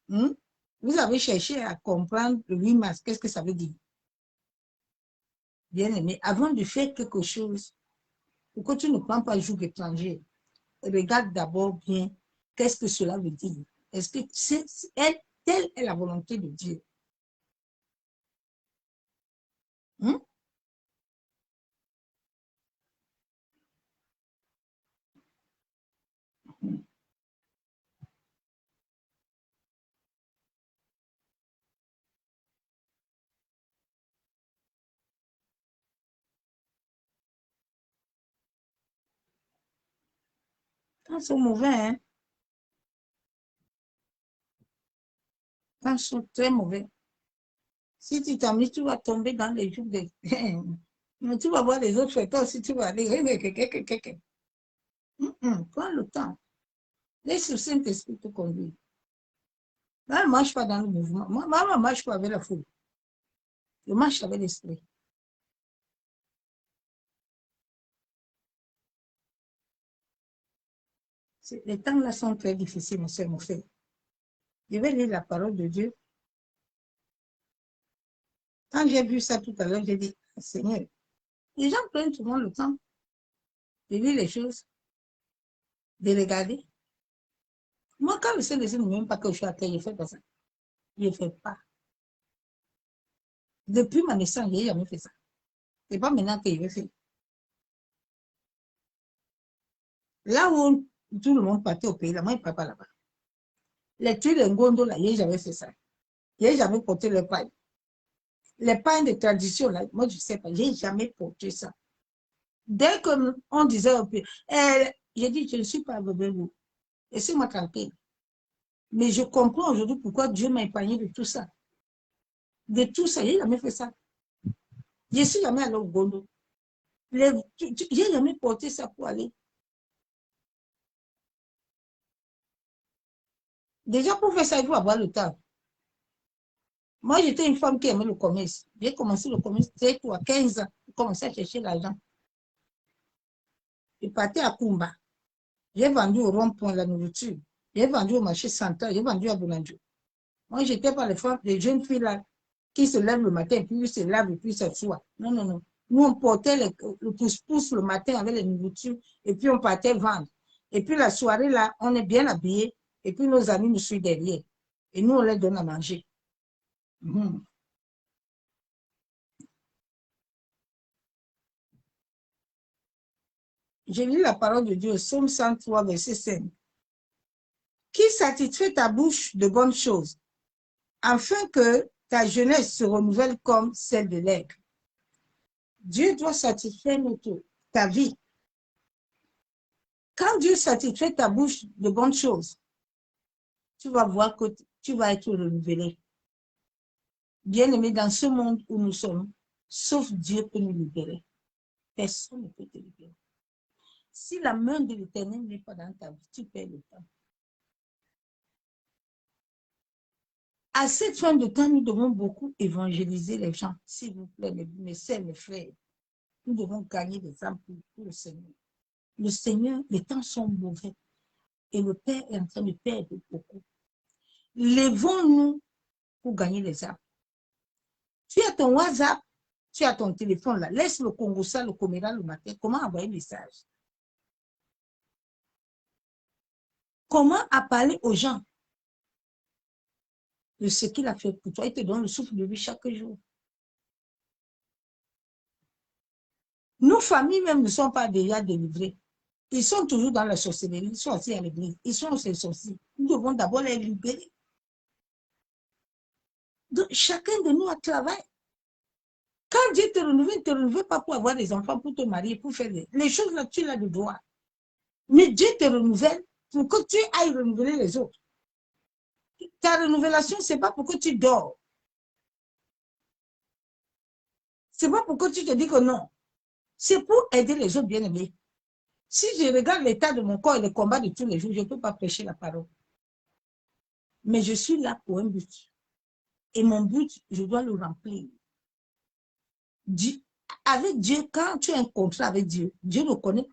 Vous avez cherché à comprendre le 8 mars, qu'est-ce que ça veut dire? Bien aimé, avant de faire quelque chose, pour que tu ne prends pas le joug étranger, regarde d'abord bien qu'est-ce que cela veut dire. Est-ce que telle est la volonté de Dieu? Quand c'est mauvais, hein? Quand c'est très mauvais. Si tu t'amuses, tu vas tomber dans les jours de... Mais tu vas voir les autres faire, toi aussi tu vas aller. Prends le temps. Laisse le Saint-Esprit te conduire. Là, ne marche pas dans le mouvement. Moi, je ne marche pas avec la foule. Je marche avec l'esprit. Les temps-là sont très difficiles, mon soeur, mon frère. Je vais lire la parole de Dieu. Quand j'ai vu ça tout à l'heure, j'ai dit, Seigneur, les gens prennent souvent le temps de lire les choses, de regarder. Moi, quand le Saint-Esprit ne m'aime pas que je suis à terre, je ne fais pas ça. Je ne fais pas. Depuis ma naissance, je n'ai jamais fait ça. Ce n'est pas maintenant que je vais faire. Là où tout le monde partait au pays, là, moi, je ne pars pas là-bas. Les tuiles de Ngondo, là, je n'ai jamais fait ça. Je n'ai jamais porté le pain. Les pains de tradition, là, moi, je ne sais pas, je n'ai jamais porté ça. Dès qu'on disait au pays, j'ai dit, je ne suis pas avec vous. Laissez-moi tranquille. Mais je comprends aujourd'hui pourquoi Dieu m'a épargné de tout ça. De tout ça, je n'ai jamais fait ça. Je ne suis jamais allé au Ngondo. Je n'ai jamais porté ça pour aller. Déjà, pour faire ça, il faut avoir le temps. Moi, j'étais une femme qui aimait le commerce. J'ai commencé le commerce dès à 15 ans. J'ai commencé à chercher l'argent. Je partais à Kumba. J'ai vendu au rond-point la nourriture. J'ai vendu au marché central. J'ai vendu à Boulanger. Moi, j'étais pas les jeunes filles là qui se lèvent le matin, puis se lavent et puis s'assoient. Non, non, non. Nous, on portait le pouce-pouce le matin avec les nourritures et puis on partait vendre. Et puis la soirée là, on est bien habillés et puis nos amis nous suivent derrière. Et nous, on les donne à manger. J'ai lu la parole de Dieu, Psaume 103, verset 5. Qui satisfait ta bouche de bonnes choses, afin que ta jeunesse se renouvelle comme celle de l'aigle. Dieu doit satisfaire ta vie. Quand Dieu satisfait ta bouche de bonnes choses, tu vas voir que tu vas être renouvelé. Bien-aimé, dans ce monde où nous sommes, sauf Dieu peut nous libérer. Personne ne peut te libérer. Si la main de l'Éternel n'est pas dans ta vie, tu perds le temps. À cette fin de temps, nous devons beaucoup évangéliser les gens. S'il vous plaît, mes sœurs, mes frères, nous devons gagner des âmes pour le Seigneur. Le Seigneur, les temps sont mauvais. Et le Père est en train de perdre beaucoup. Lèvons-nous pour gagner les âmes. Tu as ton WhatsApp, tu as ton téléphone là. Laisse le Congossa, le Comera le matin. Comment envoyer un message? Comment parler aux gens de ce qu'il a fait pour toi? Il te donne le souffle de vie chaque jour. Nos familles même ne sont pas déjà délivrées. Ils sont toujours dans la sorcellerie, ils sont assis à l'église, ils sont ces sorciers. Nous devons d'abord les libérer. Donc, chacun de nous a travaillé. Quand Dieu te renouvelle, il ne te renouvelle pas pour avoir des enfants, pour te marier, pour faire les choses là, tu l'as de droit. Mais Dieu te renouvelle pour que tu ailles renouveler les autres. Ta rénovation, ce n'est pas pour que tu dors. Ce n'est pas pour que tu te dis que non. C'est pour aider les autres bien-aimés. Si je regarde l'état de mon corps et le combat de tous les jours, je ne peux pas prêcher la parole. Mais je suis là pour un but. Et mon but, je dois le remplir. Avec Dieu, quand tu as un contrat avec Dieu, Dieu le connaît.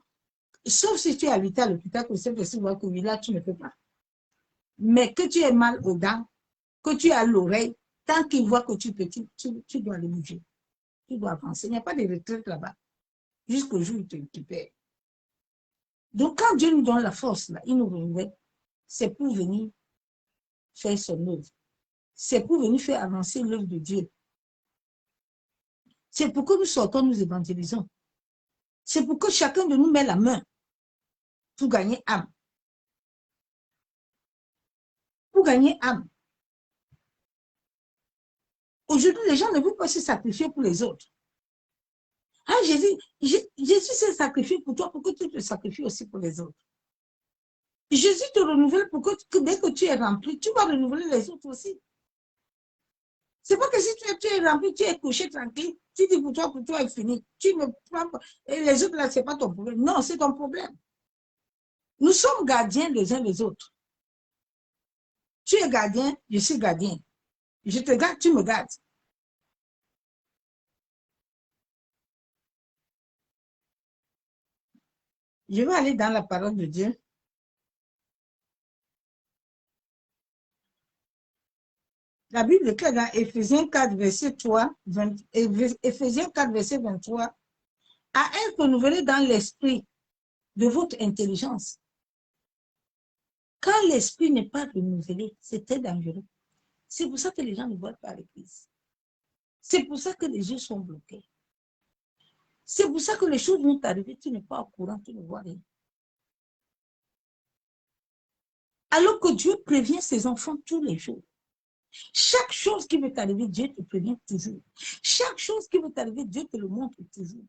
Sauf si tu es habité à l'hôpital, que c'est possible que là, tu ne peux pas. Mais que tu aies mal aux dents, que tu as l'oreille, tant qu'il voit que tu peux, tu dois le bouger. Tu dois avancer. Il n'y a pas de retraite là-bas. Jusqu'au jour où tu perds. Donc, quand Dieu nous donne la force, là, il nous renouvelle, c'est pour venir faire son œuvre. C'est pour venir faire avancer l'œuvre de Dieu. C'est pour que nous sortons, nous évangélisons. C'est pour que chacun de nous met la main pour gagner âme. Pour gagner âme. Aujourd'hui, les gens ne veulent pas se sacrifier pour les autres. Ah, Jésus s'est sacrifié pour toi, pour que tu te sacrifies aussi pour les autres. Jésus te renouvelle pour que dès que tu es rempli, tu vas renouveler les autres aussi. C'est pas que si tu es rempli, tu es couché tranquille, tu dis pour toi, est fini. Tu ne prends pas. Et les autres, là, c'est pas ton problème. Non, c'est ton problème. Nous sommes gardiens les uns des autres. Tu es gardien, je suis gardien. Je te garde, tu me gardes. Je vais aller dans la parole de Dieu. La Bible déclare dans Éphésiens 4, verset 3, Éphésiens 4, verset 23, à être renouvelé dans l'esprit de votre intelligence. Quand l'esprit n'est pas renouvelé, c'est très dangereux. C'est pour ça que les gens ne voient pas l'église. C'est pour ça que les yeux sont bloqués. C'est pour ça que les choses vont t'arriver, tu n'es pas au courant, tu ne vois rien. Alors que Dieu prévient ses enfants tous les jours. Chaque chose qui veut t'arriver, Dieu te prévient toujours. Chaque chose qui veut t'arriver, Dieu te le montre toujours.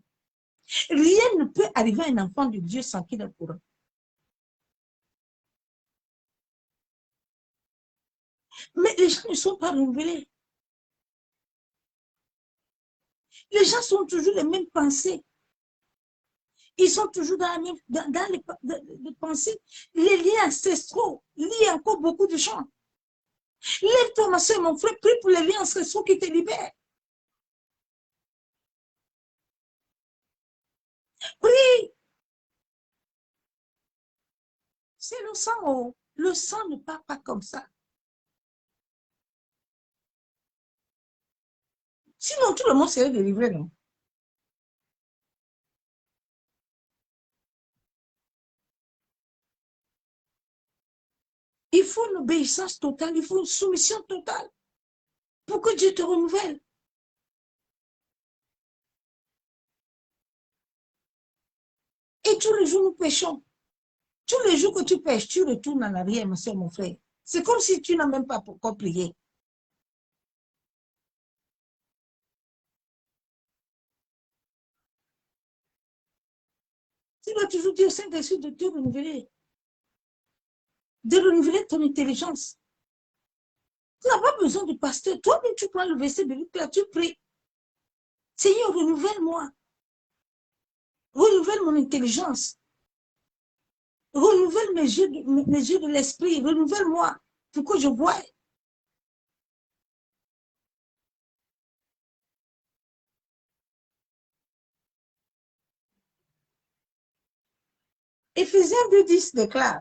Rien ne peut arriver à un enfant de Dieu sans qu'il ait courant. Mais les gens ne sont pas renouvelés. Les gens sont toujours les mêmes pensées. Ils sont toujours dans les pensées. Les liens ancestraux lient encore beaucoup de gens. Lève-toi, ma soeur, mon frère, prie pour les liens ancestraux qui te libèrent. Prie. C'est le sang. Oh. Le sang ne part pas comme ça. Sinon, tout le monde serait délivré, non? Il faut une obéissance totale, il faut une soumission totale pour que Dieu te renouvelle. Et tous les jours, nous péchons. Tous les jours que tu pêches, tu retournes en arrière, ma soeur, mon frère. C'est comme si tu n'as même pas encore prié. Tu dois toujours dire au Saint-Esprit de te renouveler. De renouveler ton intelligence. Tu n'as pas besoin de pasteur. Toi-même, tu prends le verset de Luc, là, tu pries. Seigneur, renouvelle-moi. Renouvelle mon intelligence. Renouvelle mes yeux de l'esprit. Renouvelle-moi pour que je voie. Éphésiens 2,10 déclare,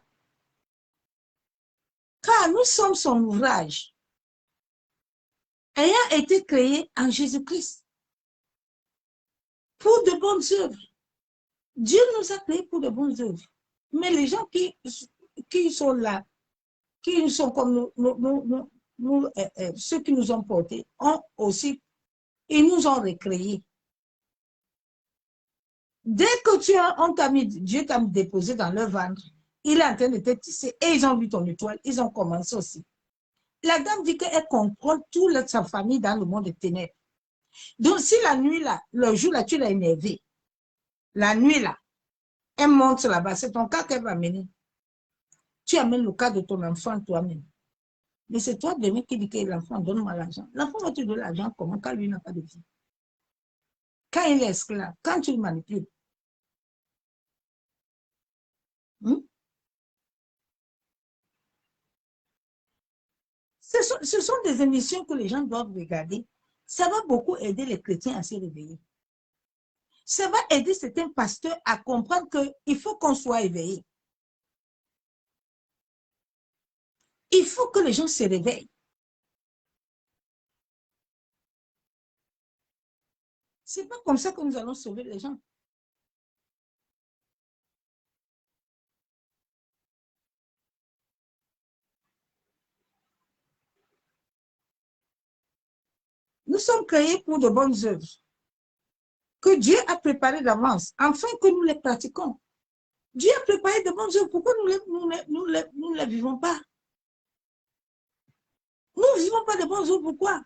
car nous sommes son ouvrage, ayant été créés en Jésus-Christ pour de bonnes œuvres. Dieu nous a créés pour de bonnes œuvres. Mais les gens qui sont là, qui sont comme ceux qui nous ont portés, ils nous ont recréés. Dès que Dieu t'a déposé dans leur ventre, il est en train de te tisser et ils ont vu ton étoile, ils ont commencé aussi. La dame dit qu'elle contrôle toute sa famille dans le monde des ténèbres. Donc, si la nuit là, le jour là, tu l'as énervé, la nuit là, elle monte là-bas, c'est ton cas qu'elle va mener. Tu amènes le cas de ton enfant toi-même. Mais c'est toi demain qui dis que l'enfant donne-moi l'argent. L'enfant va te donner l'argent comment quand lui n'a pas de vie? Quand il est esclave, quand tu le manipules. Ce sont des émissions que les gens doivent regarder. Ça va beaucoup aider les chrétiens à se réveiller. Ça va aider certains pasteurs à comprendre qu'il faut qu'on soit éveillé. Il faut que les gens se réveillent. Ce n'est pas comme ça que nous allons sauver les gens. Nous sommes créés pour de bonnes œuvres que Dieu a préparées d'avance, afin que nous les pratiquons. Dieu a préparé de bonnes œuvres, pourquoi nous ne les vivons pas? Nous ne vivons pas de bonnes œuvres, pourquoi?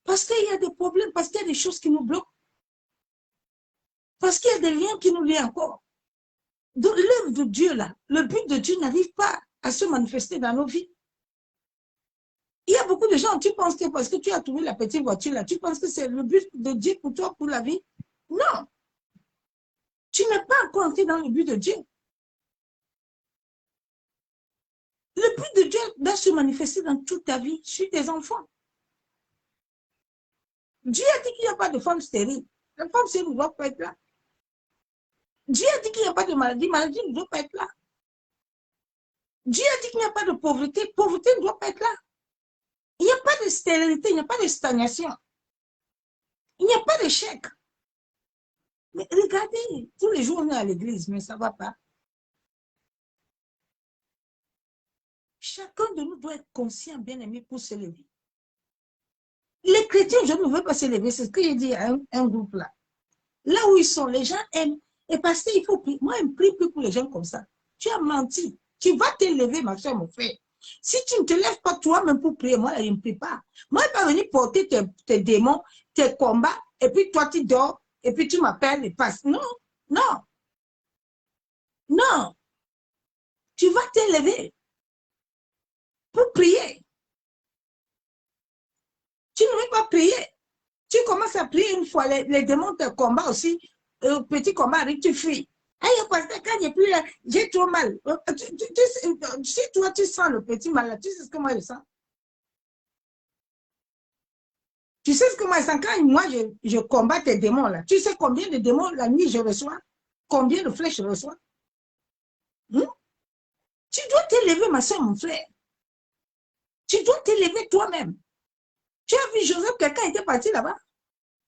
Parce qu'il y a des problèmes, parce qu'il y a des choses qui nous bloquent, parce qu'il y a des liens qui nous lient encore. Donc l'œuvre de Dieu, là, le but de Dieu n'arrive pas à se manifester dans nos vies. Il y a beaucoup de gens, tu penses que parce que tu as trouvé la petite voiture là, tu penses que c'est le but de Dieu pour toi, pour la vie? Non. Tu n'es pas encore entré dans le but de Dieu. Le but de Dieu doit se manifester dans toute ta vie, sur tes enfants. Dieu a dit qu'il n'y a pas de femme stérile. La femme stérile ne doit pas être là. Dieu a dit qu'il n'y a pas de maladie, maladie ne doit pas être là. Dieu a dit qu'il n'y a pas de pauvreté, pauvreté ne doit pas être là. Il n'y a pas de stérilité, il n'y a pas de stagnation. Il n'y a pas d'échec. Mais regardez, tous les jours on est à l'église, mais ça ne va pas. Chacun de nous doit être conscient, bien aimé, pour se lever. Les chrétiens, je ne veux pas se lever, c'est ce que j'ai dit à un groupe là. Là où ils sont, les gens aiment. Et parce qu'il faut prier. Moi, je ne prie plus pour les gens comme ça. Tu as menti. Tu vas te lever, ma soeur, mon frère. Si tu ne te lèves pas toi-même pour prier, moi, je ne prie pas. Moi, je ne vais pas venir porter tes démons, tes combats, et puis toi, tu dors, et puis tu m'appelles et passes. Non, non, non. Tu vas te lever pour prier. Tu ne veux pas prier. Tu commences à prier une fois, les démons te combattent aussi. Petit combat arrive, tu fuis. Hey, parce que quand j'ai plus là, j'ai trop mal. Si toi, tu sens le petit mal là, tu sais ce que moi je sens. Tu sais ce que moi je sens quand moi je combats tes démons là. Tu sais combien de démons la nuit je reçois? Combien de flèches je reçois? Tu dois t'élever, ma soeur, mon frère. Tu dois t'élever toi-même. Tu as vu Joseph, quelqu'un était parti là-bas.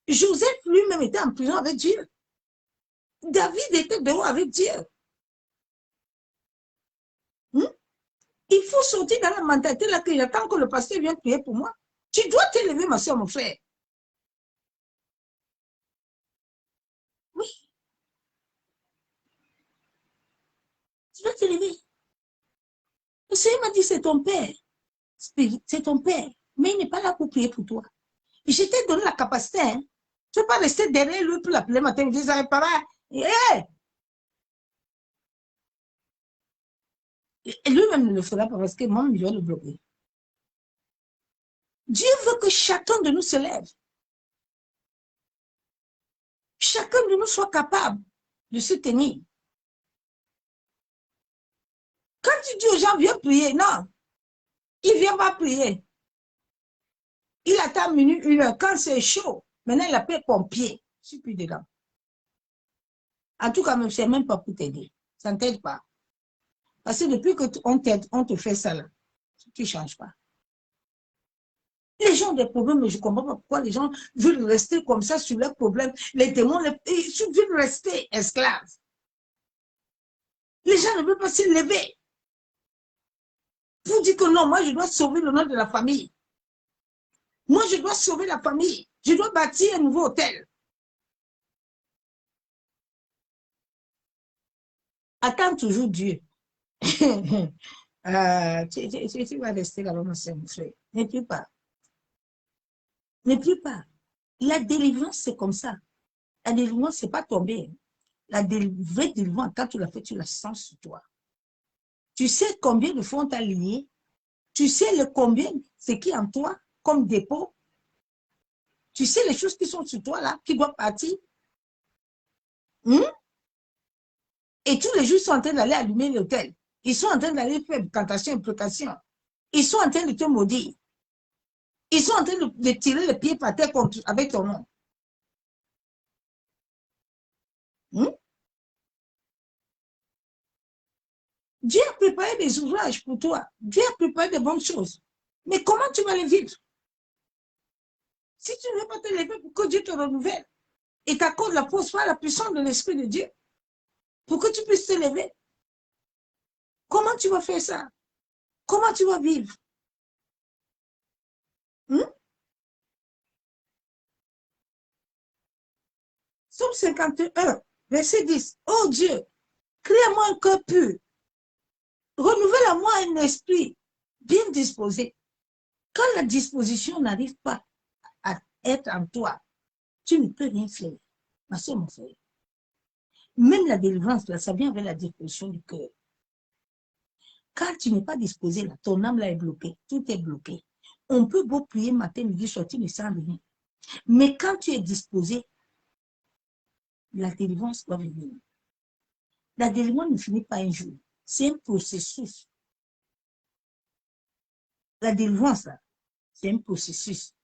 Joseph lui-même était en prison avec Dieu. David était dehors avec Dieu. Il faut sortir dans la mentalité là que j'attends que le pasteur vienne prier pour moi. Tu dois t'élever, ma soeur, mon frère. Oui. Tu dois t'élever. Le Seigneur m'a dit, c'est ton père. C'est ton père. Mais il n'est pas là pour prier pour toi. Je t'ai donné la capacité. Hein. Tu ne peux pas rester derrière lui pour l'appeler matin. Il dit, papa, hey! Et lui-même ne le fera pas parce que moi, je vais le bloquer. Dieu veut que chacun de nous se lève. Chacun de nous soit capable de se tenir. Quand tu dis aux gens, viens prier, non, il ne vient pas prier. Il attend minute, une heure. Quand c'est chaud, maintenant il appelle pompier. Je ne suis plus dedans. En tout cas, ce n'est même pas pour t'aider. Ça ne t'aide pas. Parce que depuis qu'on t'aide, on te fait ça là. Tu ne changes pas. Les gens ont des problèmes, mais je ne comprends pas pourquoi les gens veulent rester comme ça sur leurs problèmes. Les démons ils veulent rester esclaves. Les gens ne veulent pas se lever. Pour dire que non, moi je dois sauver le nom de la famille. Moi je dois sauver la famille. Je dois bâtir un nouveau hôtel. Attends toujours Dieu. Tu vas rester là-bas, mon frère. Ne prie pas. Ne prie pas. La délivrance, c'est comme ça. La délivrance, ce n'est pas tomber. La vraie délivrance, quand tu l'as fait, tu la sens sur toi. Tu sais combien de fois on t'a lié. Tu sais le combien, ce qui est en toi, comme dépôt. Tu sais les choses qui sont sur toi, là, qui doivent partir. Et tous les jours, ils sont en train d'aller allumer l'hôtel. Ils sont en train d'aller faire cantation, implication. Ils sont en train de te maudire. Ils sont en train de tirer le pied par terre avec ton nom. Dieu a préparé des ouvrages pour toi. Dieu a préparé de bonnes choses. Mais comment tu vas les vivre? Si tu ne veux pas te lever pour que Dieu te renouvelle et t'accorde la force par la puissance de l'Esprit de Dieu, pour que tu puisses te lever, comment tu vas faire ça? Comment tu vas vivre? Somme 51, verset 10. Oh Dieu, crée-moi un cœur pur. Renouvelle à moi un esprit bien disposé. Quand la disposition n'arrive pas à être en toi, tu ne peux rien faire. Ma soeur, mon frère. Même la délivrance, là, ça vient avec la disposition du cœur. Quand tu n'es pas disposé, là, ton âme là est bloquée. Tout est bloqué. on peut beau prier matin, midi, soir, tu ne sens rien. Mais quand tu es disposé, la délivrance doit venir. La délivrance ne finit pas un jour. C'est un processus. La délivrance, c'est un processus.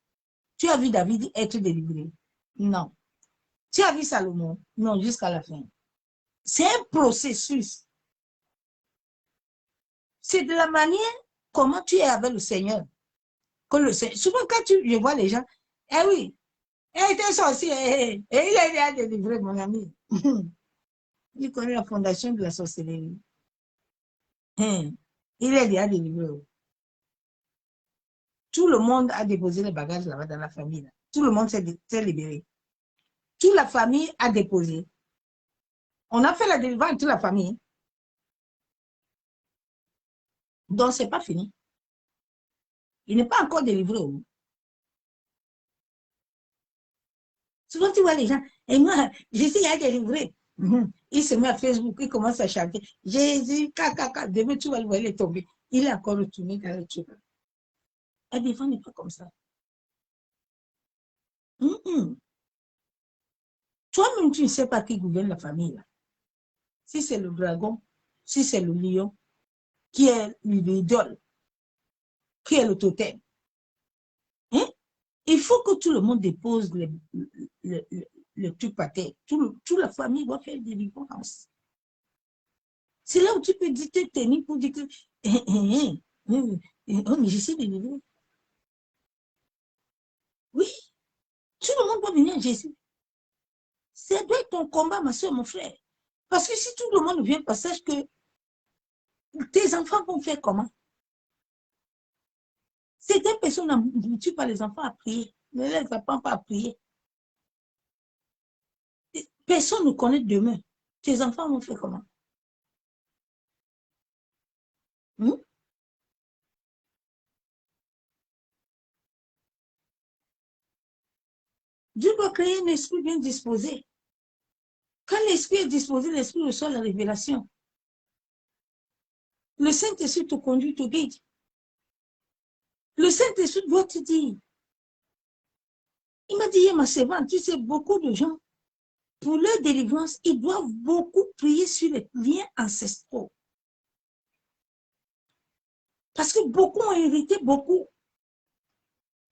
Tu as vu David être délivré? Non. Tu as vu Salomon? Non, jusqu'à la fin. C'est un processus. C'est de la manière comment tu es avec le Seigneur. Que le Seigneur. Souvent, quand je vois les gens, eh oui, il était sorcier, et il est déjà délivré, mon ami. Il connaît la fondation de la sorcellerie. Il est déjà délivré. Tout le monde a déposé les bagages là-bas dans la famille. Là. Tout le monde s'est libéré. Toute la famille a déposé. On a fait la délivrance de toute la famille. Donc, ce n'est pas fini. Il n'est pas encore délivré. Souvent, tu vois les gens, et moi, Jésus a délivré. Il se met à Facebook, il commence à chanter. Jésus, caca, demain, tu vas le voir, il est tombé. Il est encore retourné dans le truc. La défense n'est pas comme ça. Toi-même, tu ne sais pas qui gouverne la famille. Là. Si c'est le dragon, si c'est le lion, qui est l'idole, qui est le totem. Hein? Il faut que tout le monde dépose le truc par terre. Toute la famille doit faire des délivrance. C'est là où tu peux dire, te tenir pour dire que mais j'essaie de vivre. Oui, tout le monde doit venir à Jésus. Ça doit être ton combat, ma soeur, mon frère. Parce que si tout le monde vient, sache que tes enfants vont faire comment? Certaines personnes n'habituent pas les enfants à prier. Ne les apprend pas à prier. Personne ne connaît demain. Tes enfants vont faire comment? Dieu doit créer un esprit bien disposé. Quand l'esprit est disposé, l'esprit reçoit la révélation. Le Saint-Esprit te conduit, te guide. Le Saint-Esprit doit te dire. Il m'a dit, ma servante, tu sais, beaucoup de gens, pour leur délivrance, ils doivent beaucoup prier sur les liens ancestraux. Parce que beaucoup ont hérité beaucoup.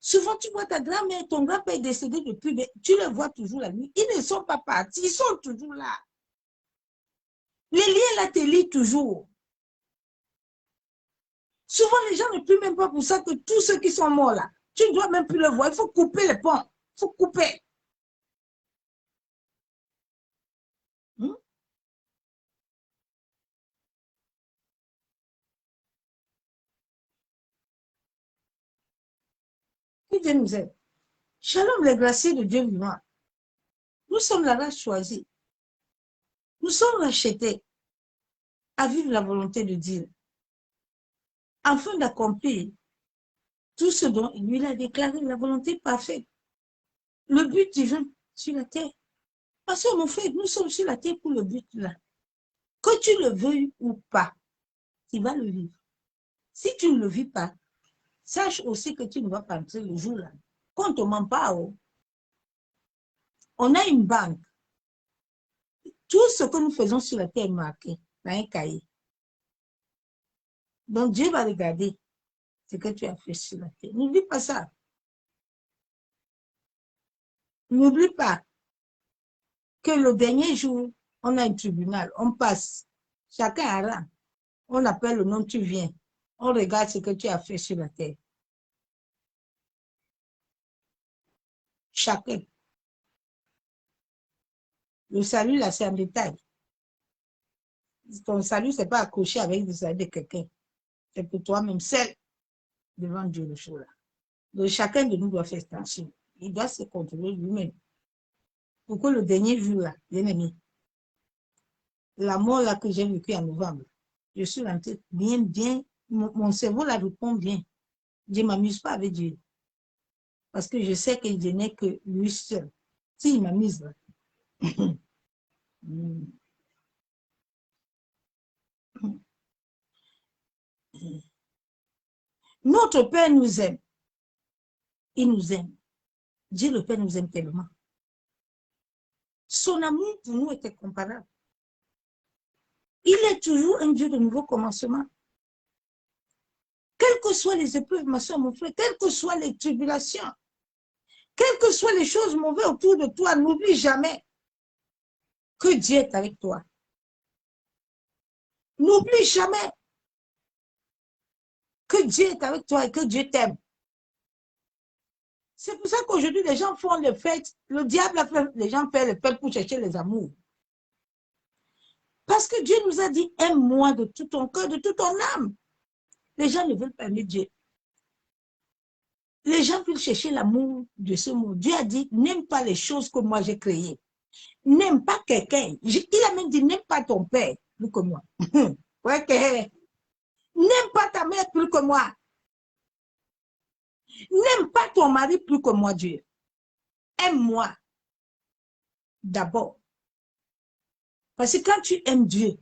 Souvent, tu vois ta grand-mère, ton grand-père est décédé depuis, mais tu les vois toujours la nuit. Ils ne sont pas partis, ils sont toujours là. Les liens là te lient toujours. Souvent, les gens ne prient même pas pour ça que tous ceux qui sont morts là, tu ne dois même plus le voir. Il faut couper les ponts. Il faut couper. Que Dieu nous aide. Shalom, les gracieux de Dieu vivant. Nous sommes la race choisie. Nous sommes rachetés à vivre la volonté de Dieu, afin d'accomplir tout ce dont lui a déclaré la volonté parfaite. Le but divin sur la terre. Parce que mon frère, nous sommes sur la terre pour le but là. Que tu le veuilles ou pas, tu vas le vivre. Si tu ne le vis pas, sache aussi que tu ne vas pas entrer le jour là. Qu'on ne te ment pas. Oh. On a une banque. Tout ce que nous faisons sur la terre est marqué dans un cahier. Donc Dieu va regarder ce que tu as fait sur la terre. N'oublie pas ça. N'oublie pas que le dernier jour, on a un tribunal, on passe. Chacun a rang. On appelle le nom, tu viens. On regarde ce que tu as fait sur la terre. Chacun. Le salut, là, c'est un détail. Ton salut, ce n'est pas accroché avec le salut de quelqu'un. C'est pour toi-même seul devant Dieu le jour là. Donc, chacun de nous doit faire attention. Il doit se contrôler lui-même. Pour que le dernier jour là, bien aimé, la mort là que j'ai vécue en novembre, je suis rentrée bien, mon cerveau là répond bien. Je ne m'amuse pas avec Dieu. Parce que je sais qu'il n'est que lui seul. S'il m'amuse là. Notre Père nous aime. il nous aime. Dieu le Père nous aime tellement. Son amour pour nous est incomparable. Il est toujours un Dieu de nouveau commencement. Quelles que soient les épreuves, ma soeur, mon frère, quelles que soient les tribulations, quelles que soient les choses mauvaises autour de toi, n'oublie jamais que Dieu est avec toi. N'oublie jamais que Dieu est avec toi et que Dieu t'aime. C'est pour ça qu'aujourd'hui, les gens font les fêtes. Le diable a fait, les gens font les fêtes pour chercher les amours. Parce que Dieu nous a dit, aime-moi de tout ton cœur, de toute ton âme. Les gens ne veulent pas aimer Dieu. Les gens veulent chercher l'amour de ce monde. Dieu a dit, n'aime pas les choses que moi j'ai créées. N'aime pas quelqu'un. Il a même dit, n'aime pas ton père plus que moi. Ouais, n'aime pas ta mère plus que moi. N'aime pas ton mari plus que moi, Dieu. Aime-moi d'abord. Parce que quand tu aimes Dieu,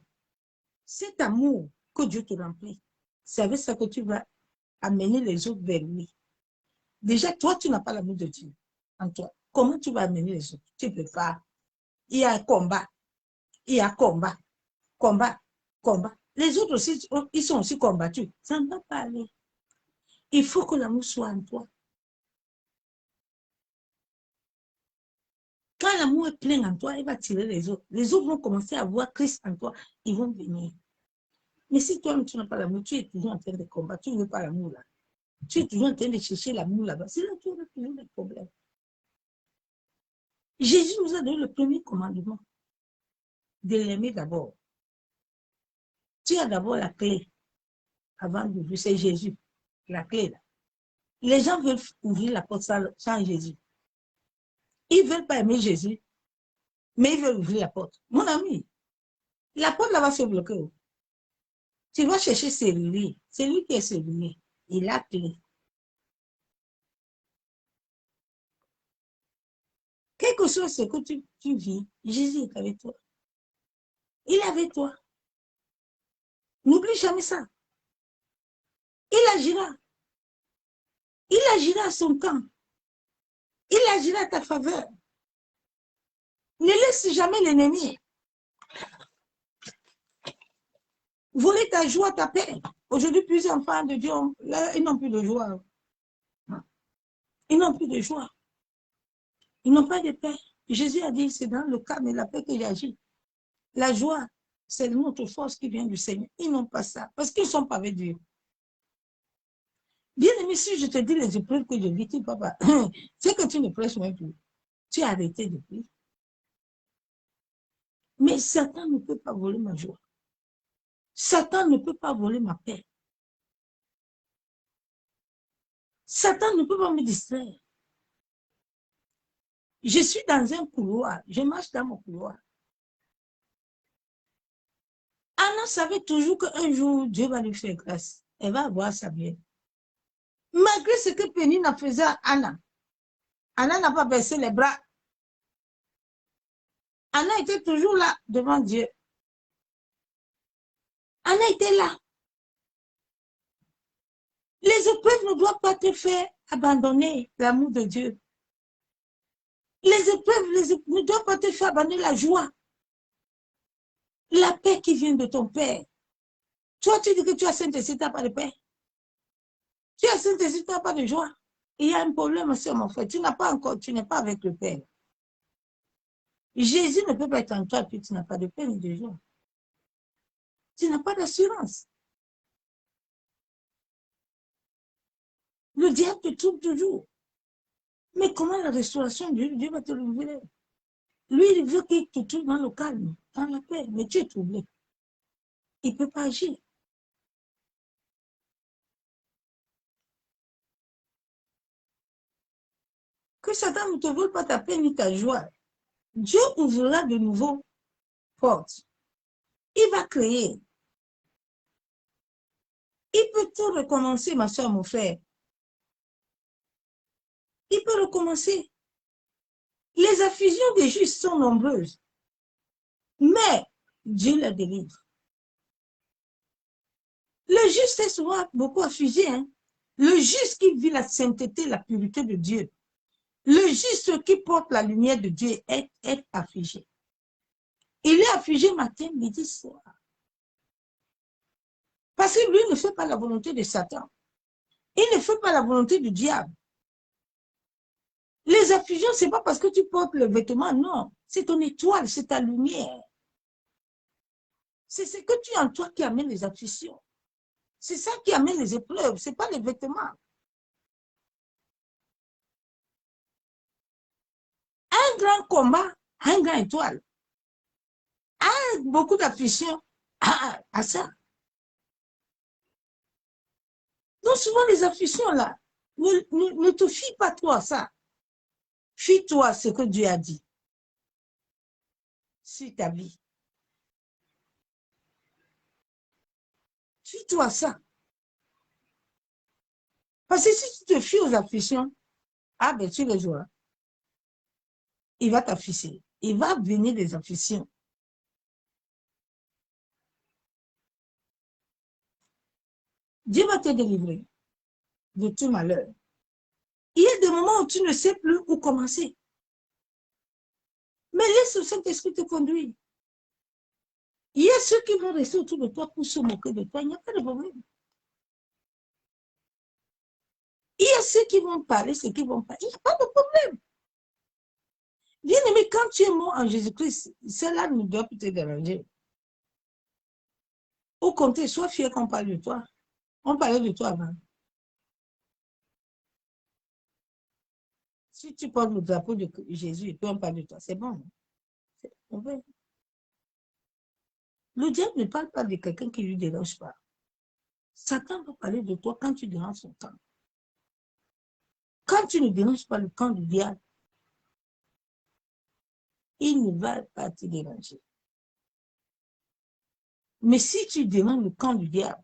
cet amour que Dieu te remplit, c'est avec ça que tu vas amener les autres vers lui. Déjà, toi, tu n'as pas l'amour de Dieu en toi. Comment tu vas amener les autres? Tu ne peux pas. Il y a un combat. Il y a combat. Combat. Combat. Les autres aussi, ils sont aussi combattus. Ça ne va pas aller. Il faut que l'amour soit en toi. Quand l'amour est plein en toi, il va tirer les autres. Les autres vont commencer à voir Christ en toi. Ils vont venir. Mais si toi, tu n'as pas l'amour, tu es toujours en train de combattre. Tu ne veux pas l'amour là. Tu es toujours en train de chercher l'amour là-bas. C'est là que tu auras toujours des problèmes. Jésus nous a donné le premier commandement. De l'aimer d'abord. Tu as d'abord la clé. Avant d'ouvrir, c'est Jésus. La clé là. Les gens veulent ouvrir la porte sans Jésus. Ils ne veulent pas aimer Jésus, mais ils veulent ouvrir la porte. Mon ami, la porte là va se bloquer. Tu vas chercher celui. C'est lui qui est celui. Il a la clé. Quel que soit ce que tu vis, Jésus est avec toi. Il est avec toi. N'oublie jamais ça. Il agira. Il agira à son temps. Il agira à ta faveur. Ne laisse jamais l'ennemi voler ta joie, ta paix. Aujourd'hui, plusieurs enfants de Dieu, là, ils n'ont plus de joie. Ils n'ont plus de joie. Ils n'ont pas de paix. Jésus a dit, c'est dans le calme et la paix qu'il agit. La joie, c'est notre force qui vient du Seigneur. Ils n'ont pas ça, parce qu'ils ne sont pas avec Dieu. Bien aimé, si je te dis les épreuves que je vis, tu papa, c'est que tu ne prêches même plus. Tu as arrêté depuis. Mais Satan ne peut pas voler ma joie. Satan ne peut pas voler ma paix. Satan ne peut pas me distraire. Je suis dans un couloir. Je marche dans mon couloir. Anna savait toujours qu'un jour, Dieu va lui faire grâce. Elle va avoir sa bien. Malgré ce que Pénina faisait à Anna, Anna n'a pas baissé les bras. Anna était toujours là devant Dieu. Anna était là. Les épreuves ne doivent pas te faire abandonner l'amour de Dieu. Les épreuves ne doivent pas te faire abandonner la joie. La paix qui vient de ton Père. Toi, tu dis que tu as Saint-Esprit, tu n'as pas de paix. Tu as Saint-Esprit, tu n'as pas de joie. Il y a un problème aussi, mon frère. Tu n'es pas avec le Père. Jésus ne peut pas être en toi, puis tu n'as pas de paix ni de joie. Tu n'as pas d'assurance. Le diable te trouve toujours. Mais comment la restauration de Dieu va te révéler? Lui, il veut qu'il te trouve dans le calme, dans la paix, mais tu es troublé. Il ne peut pas agir. Que Satan ne te vole pas ta paix ni ta joie. Dieu ouvrira de nouveau portes. Il va créer. Il peut tout recommencer, ma soeur, mon frère. Il peut recommencer. Les affusions des justes sont nombreuses. Mais Dieu la délivre. Le juste est souvent beaucoup affligé. Hein? Le juste qui vit la sainteté, la pureté de Dieu. Le juste qui porte la lumière de Dieu est affligé. Il est affligé matin, midi, soir. Parce que lui ne fait pas la volonté de Satan. Il ne fait pas la volonté du diable. Les afflictions, ce n'est pas parce que tu portes le vêtement, non. C'est ton étoile, c'est ta lumière. C'est ce que tu as en toi qui amène les afflictions. C'est ça qui amène les épreuves, ce n'est pas les vêtements. Un grand combat, un grand étoile. Beaucoup d'afflictions à ça. Donc souvent les afflictions là, ne te fie pas toi à ça. Fie-toi à ce que Dieu a dit sur ta vie. Fie-toi à ça. Parce que si tu te fies aux afflictions, ben tu les auras. Il va t'afficher. Il va venir des afflictions. Dieu va te délivrer de tout malheur. Il y a des moments où tu ne sais plus où commencer. Mais laisse le Saint-Esprit te conduire. Il y a ceux qui vont rester autour de toi pour se moquer de toi. Il n'y a pas de problème. Il y a ceux qui vont parler, ceux qui vont parler. Il n'y a pas de problème. Bien aimé, quand tu es mort en Jésus-Christ, cela ne doit plus te déranger. Au contraire, sois fier qu'on parle de toi. On parlait de toi avant. Si tu portes le drapeau de Jésus et puis on parle de toi, c'est bon. Le diable ne parle pas de quelqu'un qui ne lui dérange pas. Satan va parler de toi quand tu déranges son camp. Quand tu ne déranges pas le camp du diable, il ne va pas te déranger. Mais si tu déranges le camp du diable,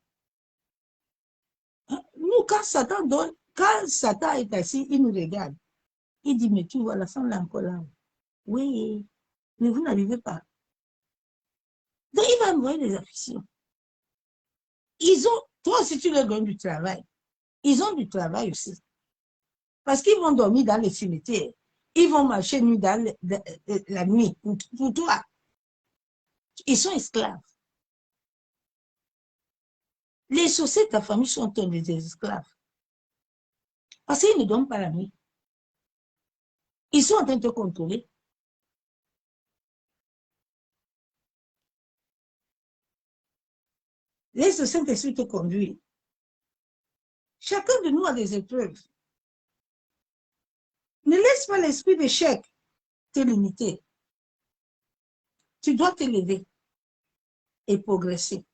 nous, quand Satan est assis, il nous regarde. Il dit, mais tu vois, la femme là encore là. Oui, mais vous n'arrivez pas. Donc, il va envoyer des afflictions. Toi, si tu leur donnes du travail, ils ont du travail aussi. Parce qu'ils vont dormir dans les cimetières. Ils vont marcher nuit dans la nuit pour toi. Ils sont esclaves. Les sociétés de ta famille sont des esclaves. Parce qu'ils ne dorment pas la nuit. Ils sont en train de te contrôler. Laisse le Saint-Esprit te conduire. Chacun de nous a des épreuves. Ne laisse pas l'esprit d'échec te limiter. Tu dois t'élever et progresser.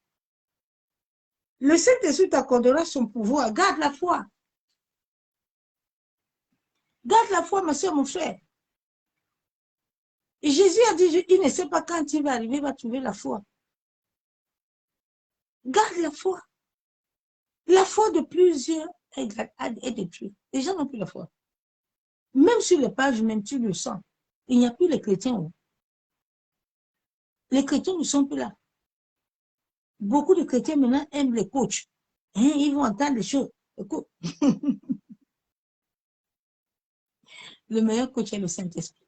Le Saint-Esprit t'accordera son pouvoir. Garde la foi. Garde la foi, ma soeur, mon frère. Et Jésus a dit, il ne sait pas quand il va arriver, il va trouver la foi. Garde la foi. La foi de plusieurs est détruite. Les gens n'ont plus la foi. Même sur les pages, même tu le sens. Il n'y a plus les chrétiens. Les chrétiens ne sont plus là. Beaucoup de chrétiens maintenant aiment les coachs. Ils vont entendre des choses. Le meilleur coach est le Saint-Esprit.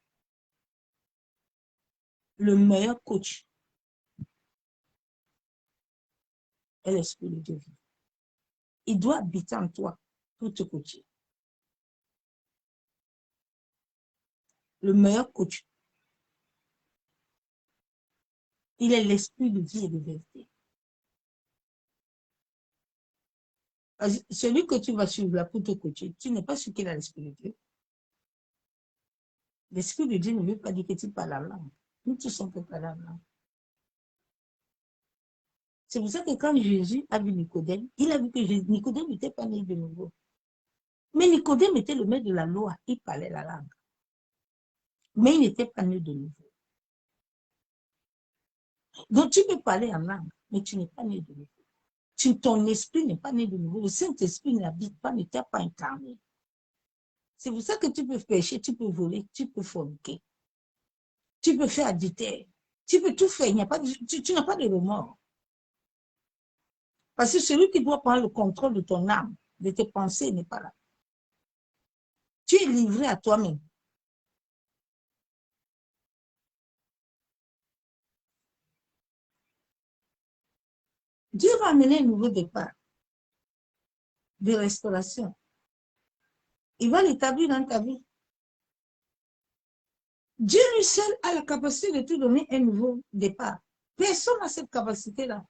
Le meilleur coach est l'Esprit de Dieu. Il doit habiter en toi pour te coacher. Le meilleur coach, il est l'Esprit de vie et de vérité. Celui que tu vas suivre là pour te coacher, tu n'es pas sûr qu'il a l'Esprit de Dieu. L'Esprit de Dieu ne veut pas dire que tu parles la langue. Nous tous on peut parler la langue. C'est pour ça que quand Jésus a vu Nicodème, il a vu que Nicodème n'était pas né de nouveau. Mais Nicodème était le maître de la loi, il parlait la langue. Mais il n'était pas né de nouveau. Donc tu peux parler en langue, mais tu n'es pas né de nouveau. Ton esprit n'est pas né de nouveau. Le Saint-Esprit n'habite pas, ne t'a pas incarné. C'est pour ça que tu peux pécher, tu peux voler, tu peux forniquer. Tu peux faire adultère. Tu peux tout faire. Tu n'as pas de remords. Parce que celui qui doit prendre le contrôle de ton âme, de tes pensées n'est pas là. Tu es livré à toi-même. Dieu va amener un nouveau départ de restauration. Il va l'établir dans ta vie. Dieu lui seul a la capacité de te donner un nouveau départ. Personne n'a cette capacité-là.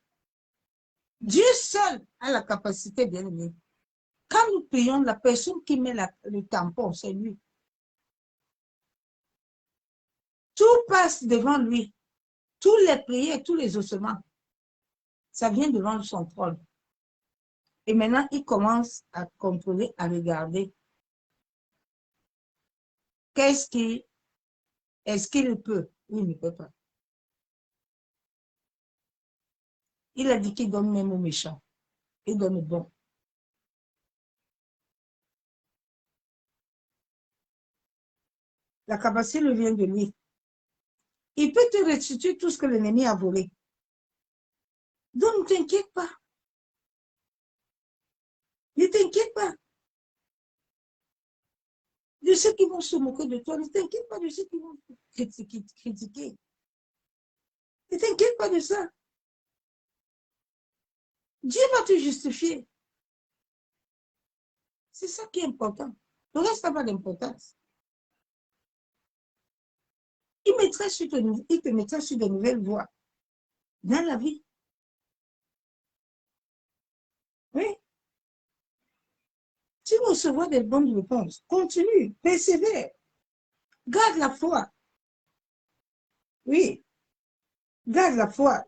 Dieu seul a la capacité, bien aimé. Quand nous prions, la personne qui met le tampon, c'est lui. Tout passe devant lui. Tous les prières, tous les ossements, ça vient devant son trône. Et maintenant, il commence à contrôler, à regarder. Est-ce qu'il peut? Oui, il ne peut pas. Il a dit qu'il donne même aux méchants. Il donne au bon. La capacité lui vient de lui. Il peut te restituer tout ce que l'ennemi a volé. Donc, ne t'inquiète pas. Ne t'inquiète pas de ceux qui vont se moquer de toi. Ne t'inquiète pas de ceux qui vont te critiquer. Ne t'inquiète pas de ça. Dieu va te justifier. C'est ça qui est important. Le reste n'a pas d'importance. Il te mettra sur de nouvelles voies dans la vie. Oui. Tu vas recevoir des bonnes réponses. Continue, persévère. Garde la foi. Oui. Garde la foi.